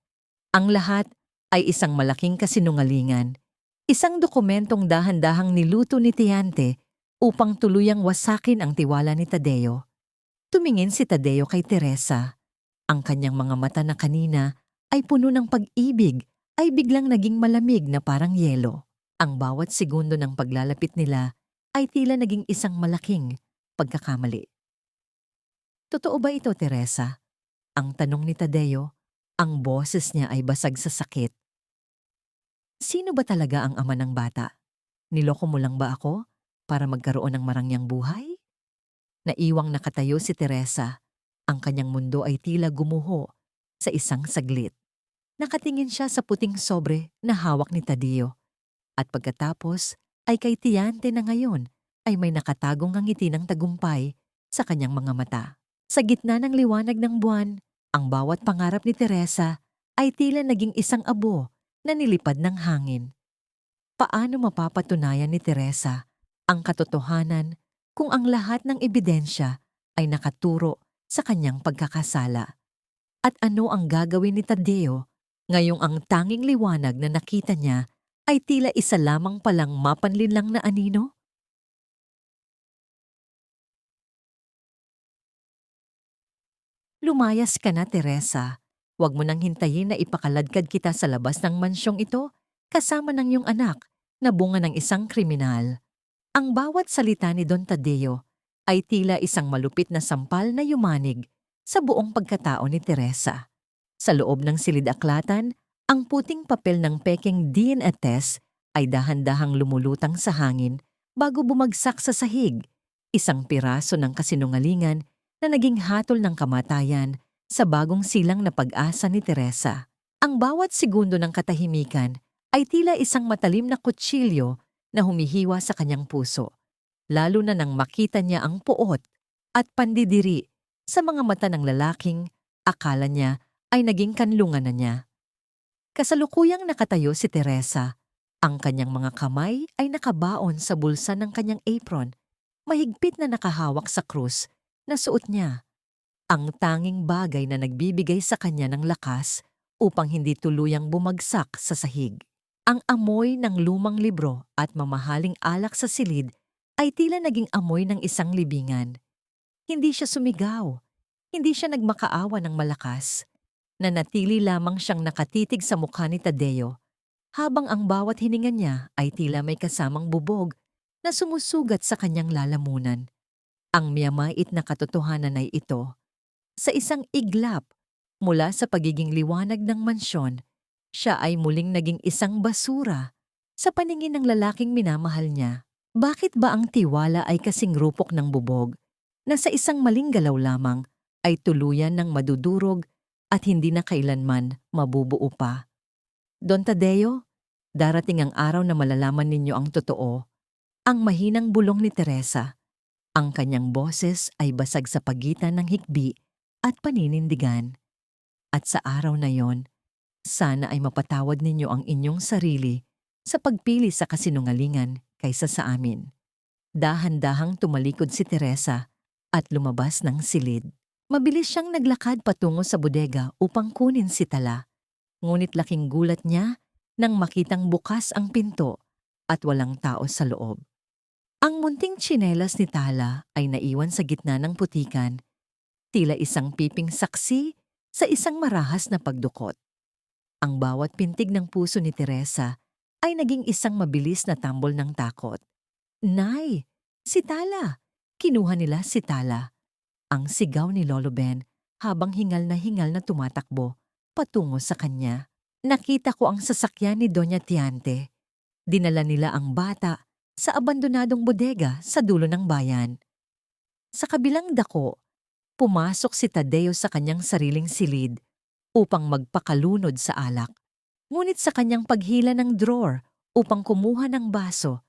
Speaker 1: Ang lahat ay isang malaking kasinungalingan. Isang dokumentong dahan-dahang niluto ni Tiante upang tuluyang wasakin ang tiwala ni Tadeo. Tumingin si Tadeo kay Teresa. Ang kanyang mga mata na kanina ay puno ng pag-ibig ay biglang naging malamig na parang yelo. Ang bawat segundo ng paglalapit nila ay tila naging isang malaking pagkakamali. "Totoo ba ito, Teresa?" Ang tanong ni Tadeo. Ang boses niya ay basag sa sakit. "Sino ba talaga ang ama ng bata? Niloko mo lang ba ako para magkaroon ng marangyang buhay?" Naiwang nakatayo si Teresa. Ang kanyang mundo ay tila gumuho sa isang saglit. Nakatingin siya sa puting sobre na hawak ni Tadeo. At pagkatapos ay kay Tiante na ngayon ay may nakatagong ngiti ng tagumpay sa kanyang mga mata. Sa gitna ng liwanag ng buwan, ang bawat pangarap ni Teresa ay tila naging isang abo na nilipad ng hangin. Paano mapapatunayan ni Teresa ang katotohanan kung ang lahat ng ebidensya ay nakaturo sa kanyang pagkakasala? At ano ang gagawin ni Tadeo ngayong ang tanging liwanag na nakita niya ay tila isa lamang palang mapanlinlang na anino? Lumayas ka na, Teresa. Huwag mo nang hintayin na ipakaladkad kita sa labas ng mansyong ito kasama ng iyong anak na bunga ng isang kriminal. Ang bawat salita ni Don Tadeo ay tila isang malupit na sampal na yumanig sa buong pagkatao ni Teresa. Sa loob ng silid-aklatan, ang puting papel ng pekeng DNA test ay dahan-dahang lumulutang sa hangin bago bumagsak sa sahig, isang piraso ng kasinungalingan na naging hatol ng kamatayan sa bagong silang na pag-asa ni Teresa. Ang bawat segundo ng katahimikan ay tila isang matalim na kutsilyo na humihiwa sa kanyang puso, lalo na nang makita niya ang puot at pandidiri sa mga mata ng lalaking akala niya ay naging kanlungan na niya. Kasalukuyang nakatayo si Teresa. Ang kanyang mga kamay ay nakabaon sa bulsa ng kanyang apron, mahigpit na nakahawak sa krus na suot niya. Ang tanging bagay na nagbibigay sa kanya ng lakas upang hindi tuluyang bumagsak sa sahig. Ang amoy ng lumang libro at mamahaling alak sa silid ay tila naging amoy ng isang libingan. Hindi siya sumigaw, hindi siya nagmakaawa ng malakas. Nanatili lamang siyang nakatitig sa mukha ni Tadeo, habang ang bawat hininga niya ay tila may kasamang bubog na sumusugat sa kanyang lalamunan. Ang miyamait na katotohanan ay ito. Sa isang iglap mula sa pagiging liwanag ng mansyon, siya ay muling naging isang basura sa paningin ng lalaking minamahal niya. Bakit ba ang tiwala ay kasing rupok ng bubog na sa isang maling galaw lamang ay tuluyan ng madudurog at hindi na kailanman mabubuo pa? Don Tadeo, darating ang araw na malalaman ninyo ang totoo. Ang mahinang bulong ni Teresa. Ang kanyang boses ay basag sa pagitan ng hikbi at paninindigan. At sa araw na yon, sana ay mapatawad ninyo ang inyong sarili sa pagpili sa kasinungalingan kaysa sa amin. Dahan-dahang tumalikod si Teresa at lumabas ng silid. Mabilis siyang naglakad patungo sa bodega upang kunin si Tala. Ngunit laking gulat niya nang makitang bukas ang pinto at walang tao sa loob. Ang munting tsinelas ni Tala ay naiwan sa gitna ng putikan, tila isang piping saksi sa isang marahas na pagdukot. Ang bawat pintig ng puso ni Teresa ay naging isang mabilis na tambol ng takot. Nay! Si Tala! Kinuha nila si Tala. Ang sigaw ni Lolo Ben habang hingal na tumatakbo patungo sa kanya. Nakita ko ang sasakyan ni Doña Tiante. Dinala nila ang bata sa abandonadong bodega sa dulo ng bayan. Sa kabilang dako, pumasok si Tadeo sa kanyang sariling silid upang magpakalunod sa alak. Ngunit sa kanyang paghila ng drawer upang kumuha ng baso,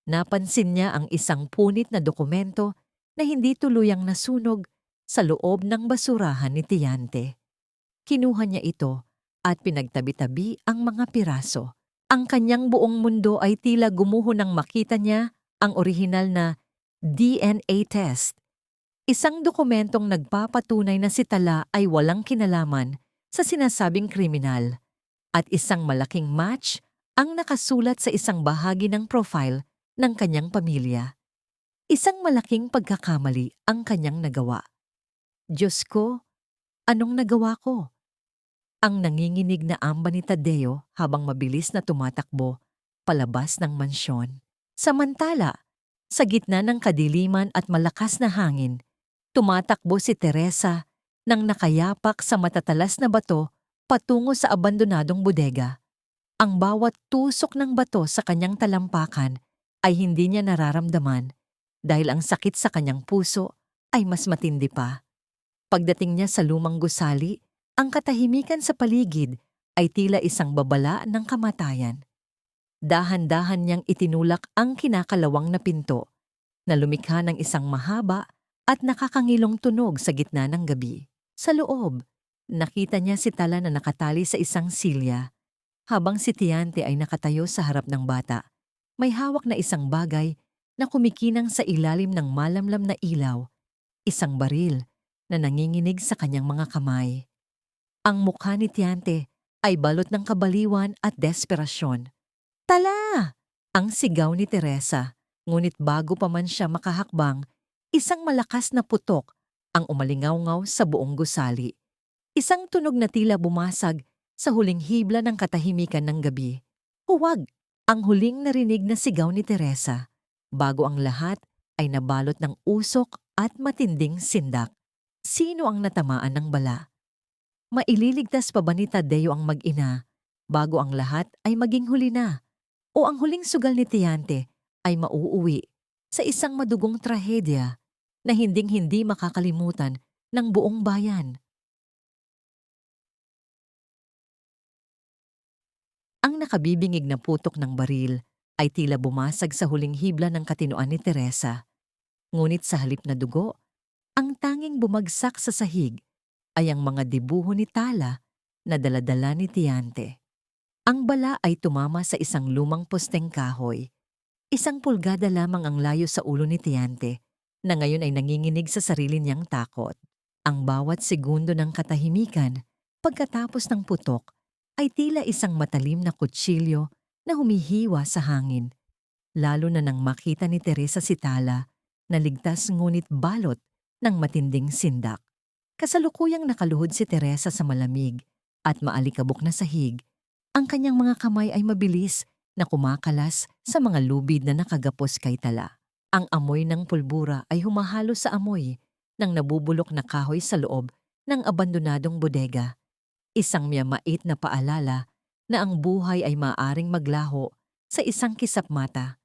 Speaker 1: napansin niya ang isang punit na dokumento na hindi tuluyang nasunog sa loob ng basurahan ni Tiante. Kinuha niya ito at pinagtabi-tabi ang mga piraso. Ang kanyang buong mundo ay tila gumuho nang makita niya ang orihinal na DNA test. Isang dokumentong nagpapatunay na si Tala ay walang kinalaman sa sinasabing kriminal at isang malaking match ang nakasulat sa isang bahagi ng profile ng kanyang pamilya. Isang malaking pagkakamali ang kanyang nagawa. Diyos ko, anong nagawa ko? Ang nanginginig na amba ni Tadeo habang mabilis na tumatakbo palabas ng mansyon. Samantala, sa gitna ng kadiliman at malakas na hangin, tumatakbo si Teresa nang nakayapak sa matatalas na bato patungo sa abandonadong bodega. Ang bawat tusok ng bato sa kanyang talampakan ay hindi niya nararamdaman dahil ang sakit sa kanyang puso ay mas matindi pa. Pagdating niya sa lumang gusali, ang katahimikan sa paligid ay tila isang babala ng kamatayan. Dahan-dahan niyang itinulak ang kinakalawang na pinto na lumikha ng isang mahaba at nakakangilong tunog sa gitna ng gabi. Sa loob, nakita niya si Tala na nakatali sa isang silya, habang si Tiante ay nakatayo sa harap ng bata. May hawak na isang bagay na kumikinang sa ilalim ng malamlam na ilaw, isang baril na nanginginig sa kanyang mga kamay. Ang mukha ni Tiante ay balot ng kabaliwan at desperasyon. Tala! Ang sigaw ni Teresa, ngunit bago pa man siya makahakbang, isang malakas na putok ang umalingaw sa buong gusali. Isang tunog na tila bumasag sa huling hibla ng katahimikan ng gabi. Huwag! Ang huling narinig na sigaw ni Teresa, bago ang lahat ay nabalot ng usok at matinding sindak. Sino ang natamaan ng bala? Maililigtas pa ba ni Tadeo ang mag-ina bago ang lahat ay maging huli na? O ang huling sugal ni Tiante ay mauuwi sa isang madugong trahedya na hinding-hindi makakalimutan ng buong bayan? Ang nakabibingig na putok ng baril ay tila bumasag sa huling hibla ng katinoan ni Teresa. Ngunit sa halip na dugo, ang tanging bumagsak sa sahig ay ang mga dibuho ni Tala na daladala ni Tiante. Ang bala ay tumama sa isang lumang posteng kahoy. Isang pulgada lamang ang layo sa ulo ni Tiante, na ngayon ay nanginginig sa sarili niyang takot. Ang bawat segundo ng katahimikan, pagkatapos ng putok, ay tila isang matalim na kutsilyo na humihiwa sa hangin. Lalo na nang makita ni Teresa si Tala na ligtas ngunit balot ng matinding sindak. Kasalukuyang nakaluhod si Teresa sa malamig at maalikabok na sahig. Ang kanyang mga kamay ay mabilis na kumakalas sa mga lubid na nakagapos kay Tala. Ang amoy ng pulbura ay humahalo sa amoy ng nabubulok na kahoy sa loob ng abandonadong bodega. Isang miyamait na paalala na ang buhay ay maaring maglaho sa isang kisap mata.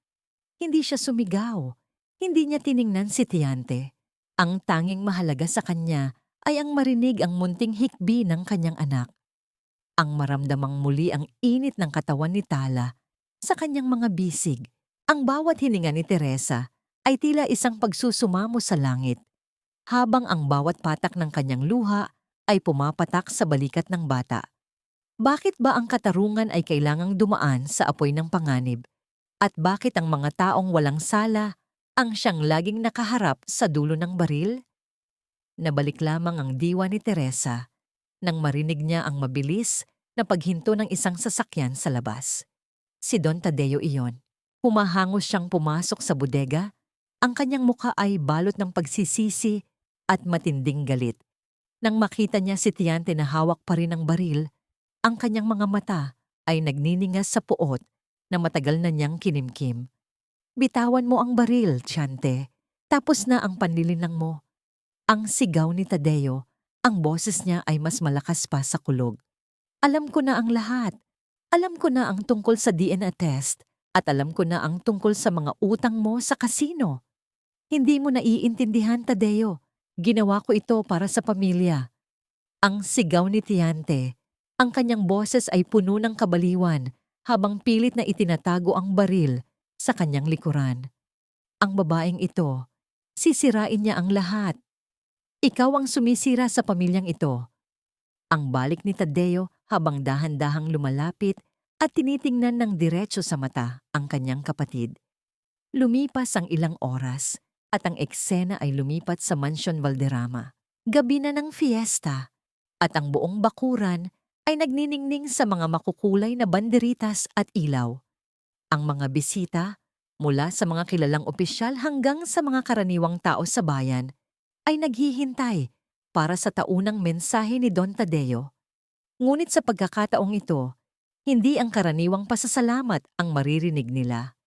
Speaker 1: Hindi siya sumigaw. Hindi niya tiningnan si Tiante. Ang tanging mahalaga sa kanya ay ang marinig ang munting hikbi ng kanyang anak. Ang maramdamang muli ang init ng katawan ni Tala sa kanyang mga bisig. Ang bawat hininga ni Teresa ay tila isang pagsusumamo sa langit, habang ang bawat patak ng kanyang luha ay pumapatak sa balikat ng bata. Bakit ba ang katarungan ay kailangang dumaan sa apoy ng panganib? At bakit ang mga taong walang sala ang siyang laging nakaharap sa dulo ng baril? Nabalik lamang ang diwa ni Teresa nang marinig niya ang mabilis na paghinto ng isang sasakyan sa labas. Si Don Tadeo iyon. Humahangos siyang pumasok sa bodega. Ang kanyang mukha ay balot ng pagsisisi at matinding galit. Nang makita niya si Tiante na hawak pa rin ang baril, ang kanyang mga mata ay nagniningas sa puot na matagal na niyang kinimkim. Bitawan mo ang baril, Tiante. Tapos na ang panlilinlang mo. Ang sigaw ni Tadeo, ang boses niya ay mas malakas pa sa kulog. Alam ko na ang lahat. Alam ko na ang tungkol sa DNA test at alam ko na ang tungkol sa mga utang mo sa kasino. Hindi mo naiintindihan, Tadeo. Ginawa ko ito para sa pamilya. Ang sigaw ni Tiante, ang kanyang boses ay puno ng kabaliwan habang pilit na itinatago ang baril sa kanyang likuran. Ang babaeng ito, sisirain niya ang lahat. Ikaw ang sumisira sa pamilyang ito. Ang balik ni Tadeo habang dahan-dahang lumalapit at tinitingnan ng diretso sa mata ang kanyang kapatid. Lumipas ang ilang oras at ang eksena ay lumipat sa Mansyon Valderrama. Gabi na ng fiesta at ang buong bakuran ay nagniningning sa mga makukulay na banderitas at ilaw. Ang mga bisita, mula sa mga kilalang opisyal hanggang sa mga karaniwang tao sa bayan, ay naghihintay para sa taunang mensahe ni Don Tadeo. Ngunit sa pagkakataong ito, hindi ang karaniwang pasasalamat ang maririnig nila.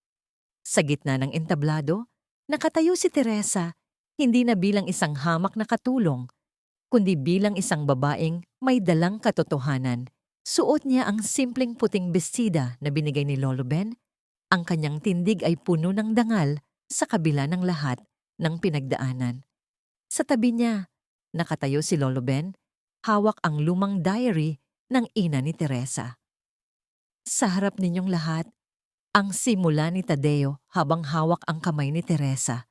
Speaker 1: Sa gitna ng entablado, nakatayo si Teresa, hindi na bilang isang hamak na katulong, kundi bilang isang babaeng may dalang katotohanan. Suot niya ang simpleng puting bestida na binigay ni Lolo Ben. Ang kanyang tindig ay puno ng dangal sa kabila ng lahat ng pinagdaanan. Sa tabi niya, nakatayo si Lolo Ben, hawak ang lumang diary ng ina ni Teresa. Sa harap ninyong lahat, ang simula ni Tadeo habang hawak ang kamay ni Teresa.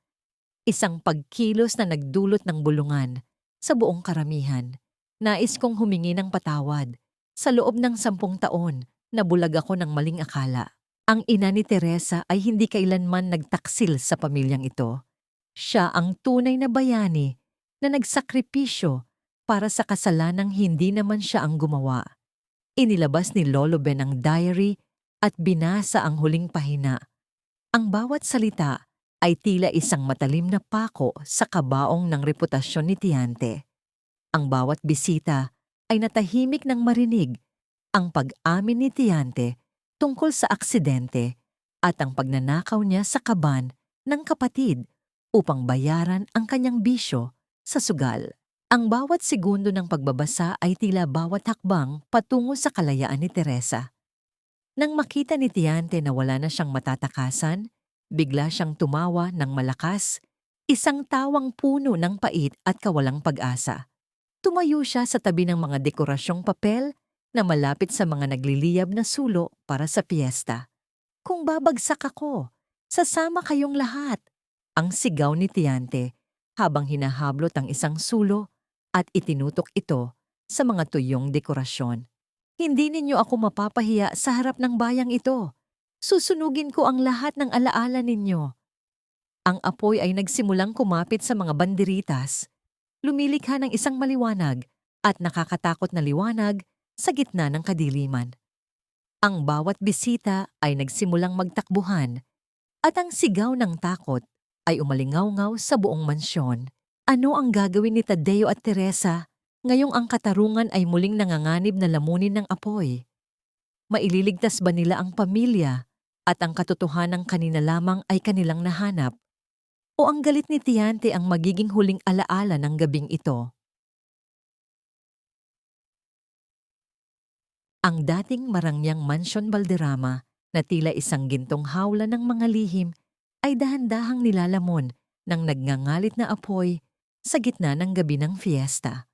Speaker 1: Isang pagkilos na nagdulot ng bulungan sa buong karamihan. Nais kong humingi ng patawad. Sa loob ng 10 taon, nabulag ako ng maling akala. Ang ina ni Teresa ay hindi kailanman nagtaksil sa pamilyang ito. Siya ang tunay na bayani na nagsakripisyo para sa kasalanang hindi naman siya ang gumawa. Inilabas ni Lolo Ben ang diary at binasa ang huling pahina. Ang bawat salita ay tila isang matalim na pako sa kabaong ng reputasyon ni Tiante. Ang bawat bisita ay natahimik ng marinig ang pag-amin ni Tiante tungkol sa aksidente at ang pagnanakaw niya sa kaban ng kapatid upang bayaran ang kanyang bisyo sa sugal. Ang bawat segundo ng pagbabasa ay tila bawat hakbang patungo sa kalayaan ni Teresa. Nang makita ni Tiante na wala na siyang matatakasan, bigla siyang tumawa ng malakas, isang tawang puno ng pait at kawalang pag-asa. Tumayo siya sa tabi ng mga dekorasyong papel na malapit sa mga nagliliyab na sulo para sa piyesta. "Kung babagsak ako, sasama kayong lahat," ang sigaw ni Tiante habang hinahablot ang isang sulo at itinutok ito sa mga tuyong dekorasyon. "Hindi ninyo ako mapapahiya sa harap ng bayang ito. Susunugin ko ang lahat ng alaala ninyo." Ang apoy ay nagsimulang kumapit sa mga banderitas, lumilikha ng isang maliwanag at nakakatakot na liwanag sa gitna ng kadiliman. Ang bawat bisita ay nagsimulang magtakbuhan at ang sigaw ng takot ay umalingaw-ngaw sa buong mansyon. Ano ang gagawin ni Tadeo at Teresa ngayong ang katarungan ay muling nanganganib na lamunin ng apoy? Maililigtas ba nila ang pamilya at ang katotohanang kanina lamang ay kanilang nahanap? O ang galit ni Tiante ang magiging huling alaala ng gabing ito? Ang dating marangyang Mansyon Valderrama na tila isang gintong hawla ng mga lihim ay dahan-dahang nilalamon ng nagngangalit na apoy sa gitna ng gabi ng fiesta.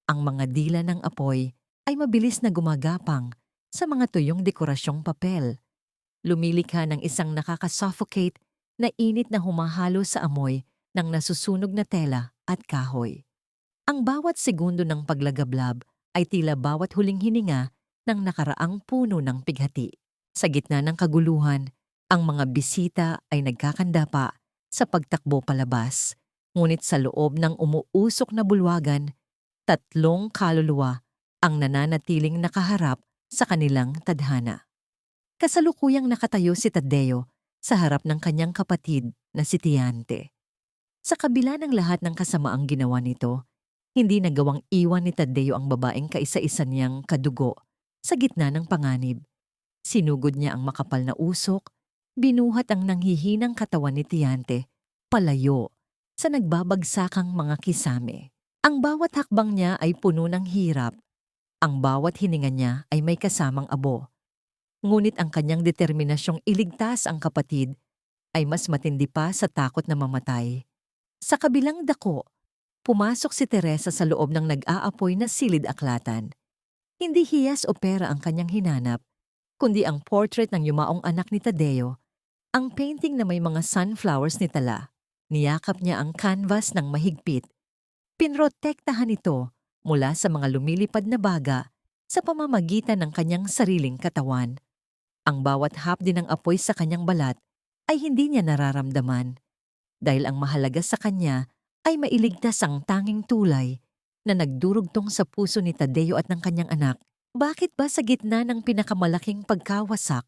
Speaker 1: Ang mga dila ng apoy ay mabilis na gumagapang sa mga tuyong dekorasyong papel. Lumilikha ng isang nakakasuffocate na init na humahalo sa amoy ng nasusunog na tela at kahoy. Ang bawat segundo ng paglagablab ay tila bawat huling hininga ng nakaraang puno ng pighati. Sa gitna ng kaguluhan, ang mga bisita ay nagkakandapa sa pagtakbo palabas. Ngunit sa loob ng umuusok na bulwagan, 3 kaluluwa ang nananatiling nakaharap sa kanilang tadhana. Kasalukuyang nakatayo si Tadeo sa harap ng kanyang kapatid na si Tiante. Sa kabila ng lahat ng kasamaang ginawa nito, hindi nagawang iwan ni Tadeo ang babaeng kaisa-isa niyang kadugo sa gitna ng panganib. Sinugod niya ang makapal na usok, binuhat ang nanghihinang katawan ni Tiante palayo sa nagbabagsakang mga kisame. Ang bawat hakbang niya ay puno ng hirap. Ang bawat hininga niya ay may kasamang abo. Ngunit ang kanyang determinasyong iligtas ang kapatid ay mas matindi pa sa takot na mamatay. Sa kabilang dako, pumasok si Teresa sa loob ng nag-aapoy na silid-aklatan. Hindi hiyas o pera ang kanyang hinanap, kundi ang portrait ng yumaong anak ni Tadeo, ang painting na may mga sunflowers ni Tala. Niyakap niya ang canvas ng mahigpit. Pinrotektahan ito mula sa mga lumilipad na baga sa pamamagitan ng kanyang sariling katawan. Ang bawat hapdi ng apoy sa kanyang balat ay hindi niya nararamdaman dahil ang mahalaga sa kanya ay mailigtas ang tanging tulay na nagdurugtong sa puso ni Tadeo at ng kanyang anak. Bakit ba sa gitna ng pinakamalaking pagkawasak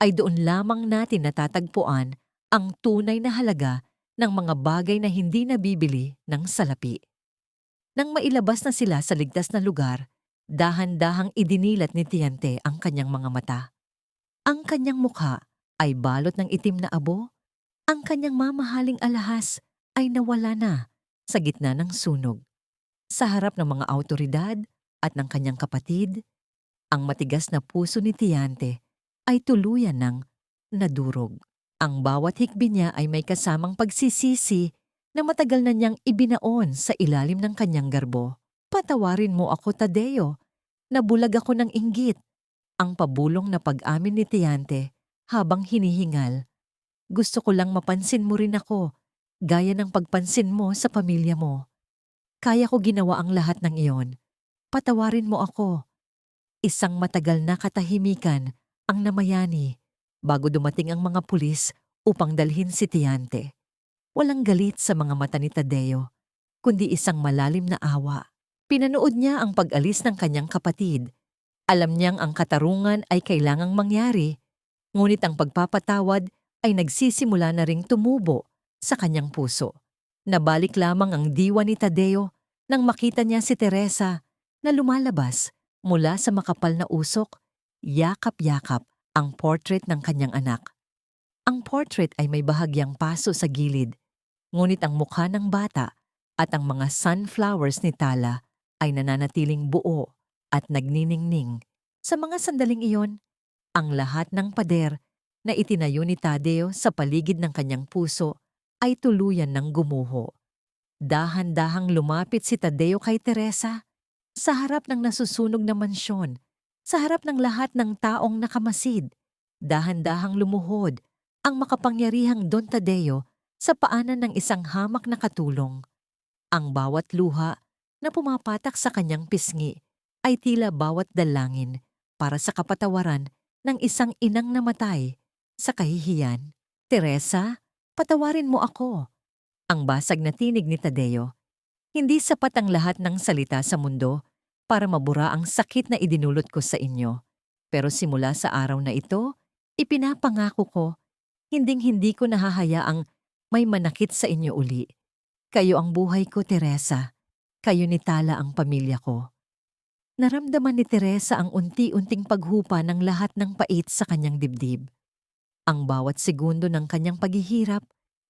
Speaker 1: ay doon lamang natin natatagpuan ang tunay na halaga ng mga bagay na hindi nabibili ng salapi? Nang mailabas na sila sa ligtas na lugar, dahan-dahang idinilat ni Tiante ang kanyang mga mata. Ang kanyang mukha ay balot ng itim na abo, ang kanyang mamahaling alahas ay nawala na sa gitna ng sunog. Sa harap ng mga awtoridad at ng kanyang kapatid, ang matigas na puso ni Tiante ay tuluyan ng nadurog. Ang bawat hikbi niya ay may kasamang pagsisisi na matagal na niyang ibinaon sa ilalim ng kanyang garbo. "Patawarin mo ako, Tadeo. Nabulag ako ng inggit." Ang pabulong na pag-amin ni Tiante habang hinihingal. "Gusto ko lang mapansin mo rin ako, gaya ng pagpansin mo sa pamilya mo. Kaya ko ginawa ang lahat ng iyon. Patawarin mo ako." Isang matagal na katahimikan ang namayani bago dumating ang mga pulis upang dalhin si Tiante. Walang galit sa mga mata ni Tadeo, kundi isang malalim na awa. Pinanood niya ang pag-alis ng kanyang kapatid. Alam niyang ang katarungan ay kailangang mangyari, ngunit ang pagpapatawad ay nagsisimula na ring tumubo sa kanyang puso. Nabalik lamang ang diwa ni Tadeo nang makita niya si Teresa na lumalabas mula sa makapal na usok, yakap-yakap ang portrait ng kanyang anak. Ang portrait ay may bahagyang paso sa gilid, ngunit ang mukha ng bata at ang mga sunflowers ni Tala ay nananatiling buo at nagniningning. Sa mga sandaling iyon, ang lahat ng pader na itinayo ni Tadeo sa paligid ng kanyang puso ay tuluyan ng gumuho. Dahan-dahang lumapit si Tadeo kay Teresa sa harap ng nasusunog na mansyon, sa harap ng lahat ng taong nakamasid. Dahan-dahang lumuhod ang makapangyarihang Don Tadeo sa paanan ng isang hamak na katulong. Ang bawat luha na pumapatak sa kanyang pisngi ay tila bawat dalangin para sa kapatawaran ng isang inang namatay sa kahihiyan. Teresa, patawarin mo ako. Ang basag na tinig ni Tadeo. Hindi sapat ang lahat ng salita sa mundo para mabura ang sakit na idinulot ko sa inyo. Pero simula sa araw na ito, ipinapangako ko, hinding-hindi ko nahahayaang may manakit sa inyo uli. Kayo ang buhay ko, Teresa. Kayo ni Tala ang pamilya ko. Naramdaman ni Teresa ang unti-unting paghupa ng lahat ng pait sa kanyang dibdib. Ang bawat segundo ng kanyang paghihirap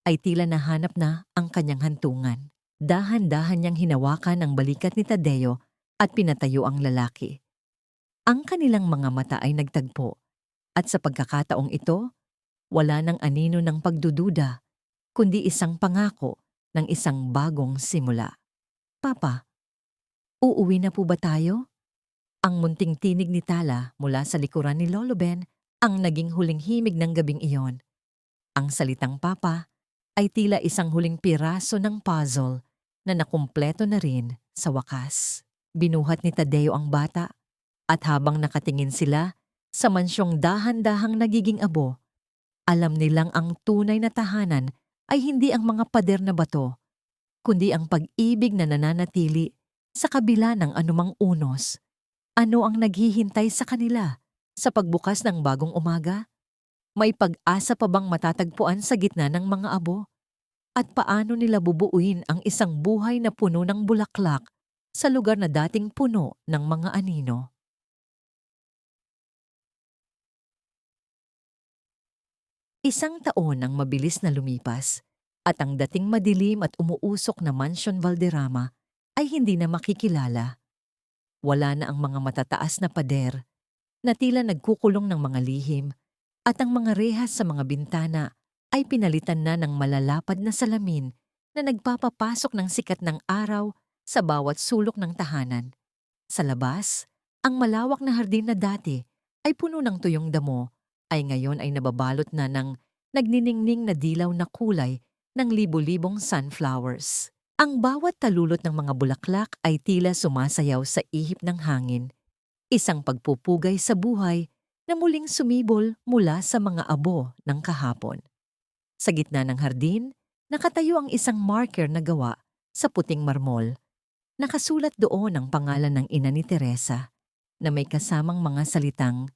Speaker 1: ay tila nahanap na ang kanyang hantungan. Dahan-dahan niyang hinawakan ang balikat ni Tadeo at pinatayo ang lalaki. Ang kanilang mga mata ay nagtagpo at sa pagkakataong ito, wala nang anino ng pagdududa, kundi isang pangako ng isang bagong simula. Papa, uuwi na po ba tayo? Ang munting tinig ni Tala mula sa likuran ni Lolo Ben ang naging huling himig ng gabing iyon. Ang salitang Papa ay tila isang huling piraso ng puzzle na nakumpleto na rin sa wakas. Binuhat ni Tadeo ang bata at habang nakatingin sila sa mansyong dahan-dahang nagiging abo, alam nilang ang tunay na tahanan ay hindi ang mga pader na bato, kundi ang pag-ibig na nananatili sa kabila ng anumang unos. Ano ang naghihintay sa kanila sa pagbukas ng bagong umaga? May pag-asa pa bang matatagpuan sa gitna ng mga abo? At paano nila bubuuin ang isang buhay na puno ng bulaklak sa lugar na dating puno ng mga anino? Isang taon ang mabilis na lumipas at ang dating madilim at umuusok na Mansion Valderrama ay hindi na makikilala. Wala na ang mga matataas na pader na tila nagkukulong ng mga lihim at ang mga rehas sa mga bintana ay pinalitan na ng malalapad na salamin na nagpapapasok ng sikat ng araw sa bawat sulok ng tahanan. Sa labas, ang malawak na hardin na dati ay puno ng tuyong damo ay ngayon ay nababalot na ng nagniningning na dilaw na kulay ng libu-libong sunflowers. Ang bawat talulot ng mga bulaklak ay tila sumasayaw sa ihip ng hangin, isang pagpupugay sa buhay na muling sumibol mula sa mga abo ng kahapon. Sa gitna ng hardin, nakatayo ang isang marker na gawa sa puting marmol. Nakasulat doon ang pangalan ng ina ni Teresa na may kasamang mga salitang,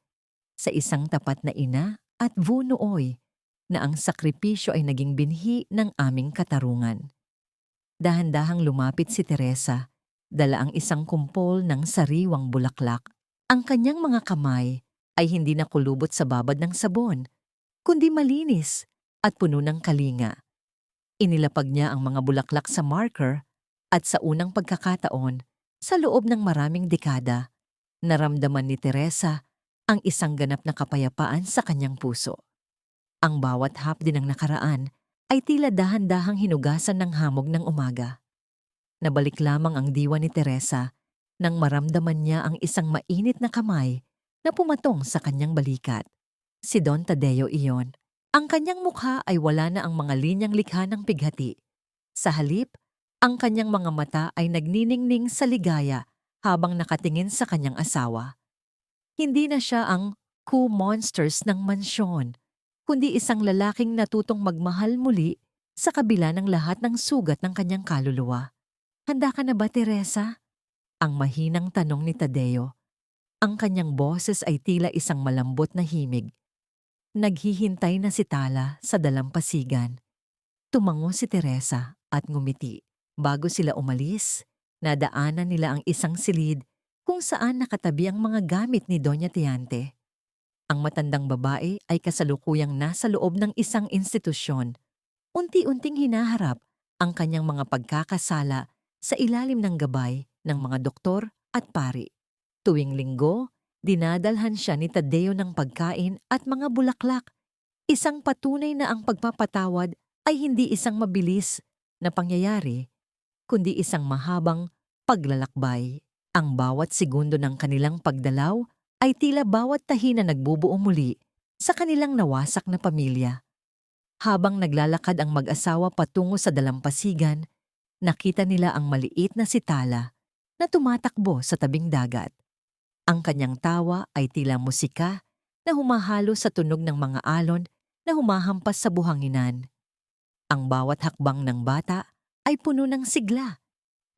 Speaker 1: "Sa isang tapat na ina at vunuoy, na ang sakripisyo ay naging binhi ng aming katarungan." Dahan-dahang lumapit si Teresa, dala ang isang kumpol ng sariwang bulaklak. Ang kanyang mga kamay ay hindi nakulubot sa babad ng sabon, kundi malinis at puno ng kalinga. Inilapag niya ang mga bulaklak sa marker at sa unang pagkakataon, sa loob ng maraming dekada, naramdaman ni Teresa ang isang ganap na kapayapaan sa kanyang puso. Ang bawat hapdi ng nakaraan ay tila dahan-dahang hinugasan ng hamog ng umaga. Nabalik lamang ang diwa ni Teresa nang maramdaman niya ang isang mainit na kamay na pumatong sa kanyang balikat. Si Don Tadeo iyon. Ang kanyang mukha ay wala na ang mga linyang likha ng pighati. Sa halip, ang kanyang mga mata ay nagniningning sa ligaya habang nakatingin sa kanyang asawa. Hindi na siya ang monsters ng mansyon, kundi isang lalaking natutong magmahal muli sa kabila ng lahat ng sugat ng kanyang kaluluwa. "Handa ka na ba, Teresa?" Ang mahinang tanong ni Tadeo. Ang kanyang boses ay tila isang malambot na himig. Naghihintay na si Tala sa dalampasigan. Tumango si Teresa at ngumiti. Bago sila umalis, nadaanan nila ang isang silid kung saan nakatabi ang mga gamit ni Doña Tiante. Ang matandang babae ay kasalukuyang nasa loob ng isang institusyon. Unti-unting hinaharap ang kanyang mga pagkakasala sa ilalim ng gabay ng mga doktor at pari. Tuwing linggo, dinadalhan siya ni Tadeo ng pagkain at mga bulaklak. Isang patunay na ang pagpapatawad ay hindi isang mabilis na pangyayari, kundi isang mahabang paglalakbay. Ang bawat segundo ng kanilang pagdalaw ay tila bawat tahi na nagbubuo muli sa kanilang nawasak na pamilya. Habang naglalakad ang mag-asawa patungo sa dalampasigan, nakita nila ang maliit na si Tala na tumatakbo sa tabing dagat. Ang kanyang tawa ay tila musika na humahalo sa tunog ng mga alon na humahampas sa buhanginan. Ang bawat hakbang ng bata ay puno ng sigla,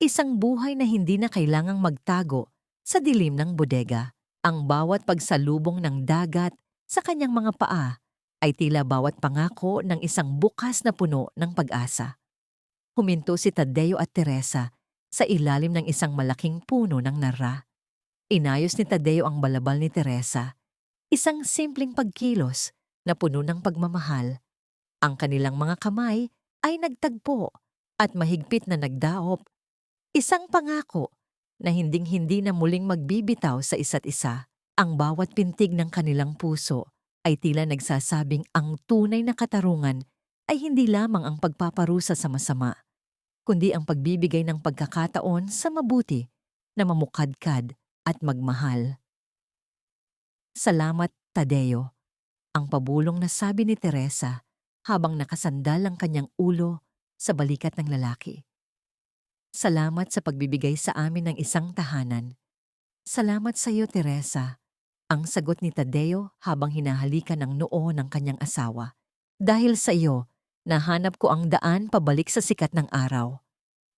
Speaker 1: isang buhay na hindi na kailangang magtago sa dilim ng bodega. Ang bawat pagsalubong ng dagat sa kanyang mga paa ay tila bawat pangako ng isang bukas na puno ng pag-asa. Huminto si Tadeo at Teresa sa ilalim ng isang malaking puno ng narra. Inayos ni Tadeo ang balabal ni Teresa, isang simpleng pagkilos na puno ng pagmamahal. Ang kanilang mga kamay ay nagtagpo at mahigpit na nagdaop, isang pangako na hinding-hindi na muling magbibitaw sa isa't isa. Ang bawat pintig ng kanilang puso ay tila nagsasabing ang tunay na katarungan ay hindi lamang ang pagpaparusa sa masama, kundi ang pagbibigay ng pagkakataon sa mabuti na mamukadkad at magmahal. Salamat, Tadeo, ang pabulong na sabi ni Teresa habang nakasandal ang kanyang ulo sa balikat ng lalaki. Salamat sa pagbibigay sa amin ng isang tahanan. Salamat sa iyo, Teresa, ang sagot ni Tadeo habang hinahalikan ang noo ng kanyang asawa. Dahil sa iyo, nahanap ko ang daan pabalik sa sikat ng araw.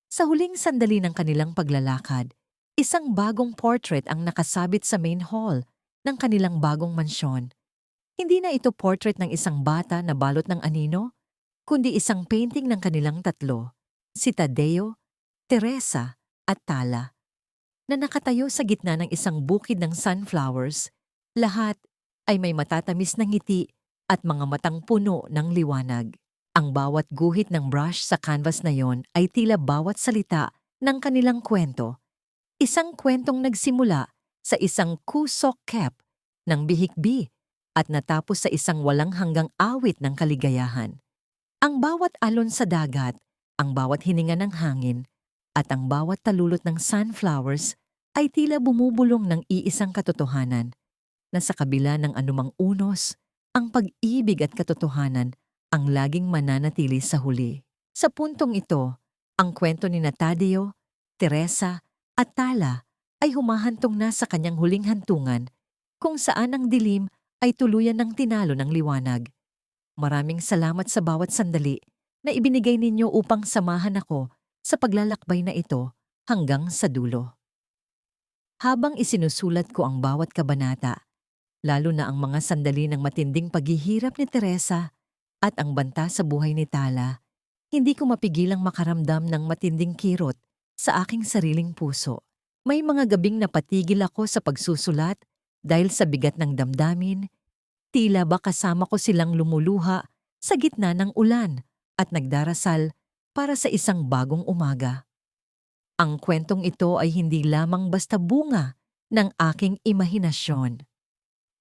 Speaker 1: Sa huling sandali ng kanilang paglalakad, isang bagong portrait ang nakasabit sa main hall ng kanilang bagong mansyon. Hindi na ito portrait ng isang bata na balot ng anino, kundi isang painting ng kanilang tatlo, si Tadeo, Teresa at Tala, na nakatayo sa gitna ng isang bukid ng sunflowers. Lahat ay may matatamis na ngiti at mga matang puno ng liwanag. Ang bawat guhit ng brush sa canvas na yon ay tila bawat salita ng kanilang kwento. Isang kwentong nagsimula sa isang kusok cap ng bihikbi at natapos sa isang walang hanggang awit ng kaligayahan. Ang bawat alon sa dagat, ang bawat hininga ng hangin, at ang bawat talulot ng sunflowers ay tila bumubulong ng iisang katotohanan na sa kabila ng anumang unos, ang pag-ibig at katotohanan ang laging mananatili sa huli. Sa puntong ito, ang kwento ni Tadeo, Teresa at Tala ay humahantong na sa kanyang huling hantungan kung saan ang dilim ay tuluyan ng tinalo ng liwanag. Maraming salamat sa bawat sandali na ibinigay ninyo upang samahan ako sa paglalakbay na ito hanggang sa dulo. Habang isinusulat ko ang bawat kabanata, lalo na ang mga sandali ng matinding paghihirap ni Teresa at ang banta sa buhay ni Tala, hindi ko mapigilang makaramdam ng matinding kirot sa aking sariling puso. May mga gabing napatigil ako sa pagsusulat dahil sa bigat ng damdamin, tila ba kasama ko silang lumuluha sa gitna ng ulan at nagdarasal para sa isang bagong umaga. Ang kwentong ito ay hindi lamang basta bunga ng aking imahinasyon.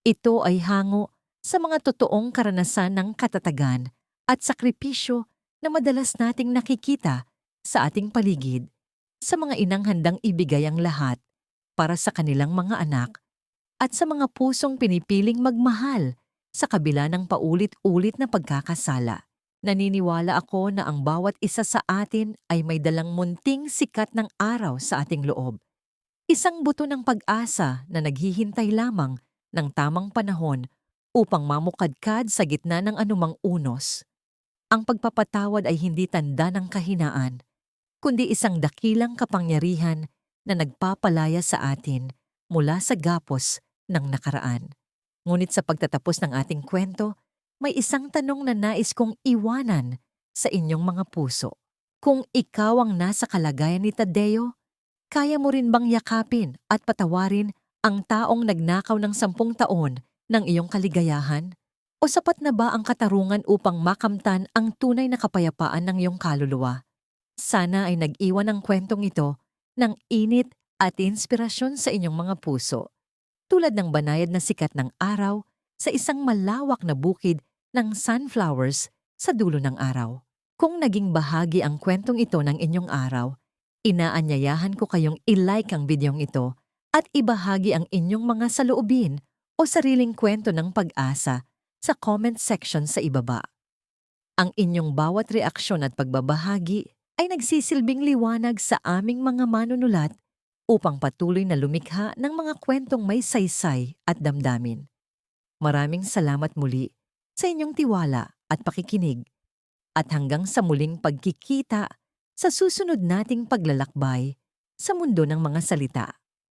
Speaker 1: Ito ay hango sa mga totoong karanasan ng katatagan at sakripisyo na madalas nating nakikita sa ating paligid, sa mga inang handang ibigay ang lahat para sa kanilang mga anak at sa mga pusong pinipiling magmahal sa kabila ng paulit-ulit na pagkakasala. Naniniwala ako na ang bawat isa sa atin ay may dalang munting sikat ng araw sa ating loob. Isang buto ng pag-asa na naghihintay lamang ng tamang panahon upang mamukadkad sa gitna ng anumang unos. Ang pagpapatawad ay hindi tanda ng kahinaan, kundi isang dakilang kapangyarihan na nagpapalaya sa atin mula sa gapos ng nakaraan. Ngunit sa pagtatapos ng ating kwento, may isang tanong na nais kong iwanan sa inyong mga puso. Kung ikaw ang nasa kalagayan ni Tadeo, kaya mo rin bang yakapin at patawarin ang taong nagnakaw ng 10 taon ng iyong kaligayahan? O sapat na ba ang katarungan upang makamtan ang tunay na kapayapaan ng iyong kaluluwa? Sana ay nag-iwan ang kwentong ito ng init at inspirasyon sa inyong mga puso, tulad ng banayad na sikat ng araw sa isang malawak na bukid ng sunflowers sa dulo ng araw. Kung naging bahagi ang kwentong ito ng inyong araw, inaanyayahan ko kayong i-like ang videong ito at ibahagi ang inyong mga saloobin o sariling kwento ng pag-asa sa comment section sa ibaba. Ang inyong bawat reaksyon at pagbabahagi ay nagsisilbing liwanag sa aming mga manunulat upang patuloy na lumikha ng mga kwentong may saysay at damdamin. Maraming salamat muli sa inyong tiwala at pakikinig. At hanggang sa muling pagkikita sa susunod nating paglalakbay sa mundo ng mga salita.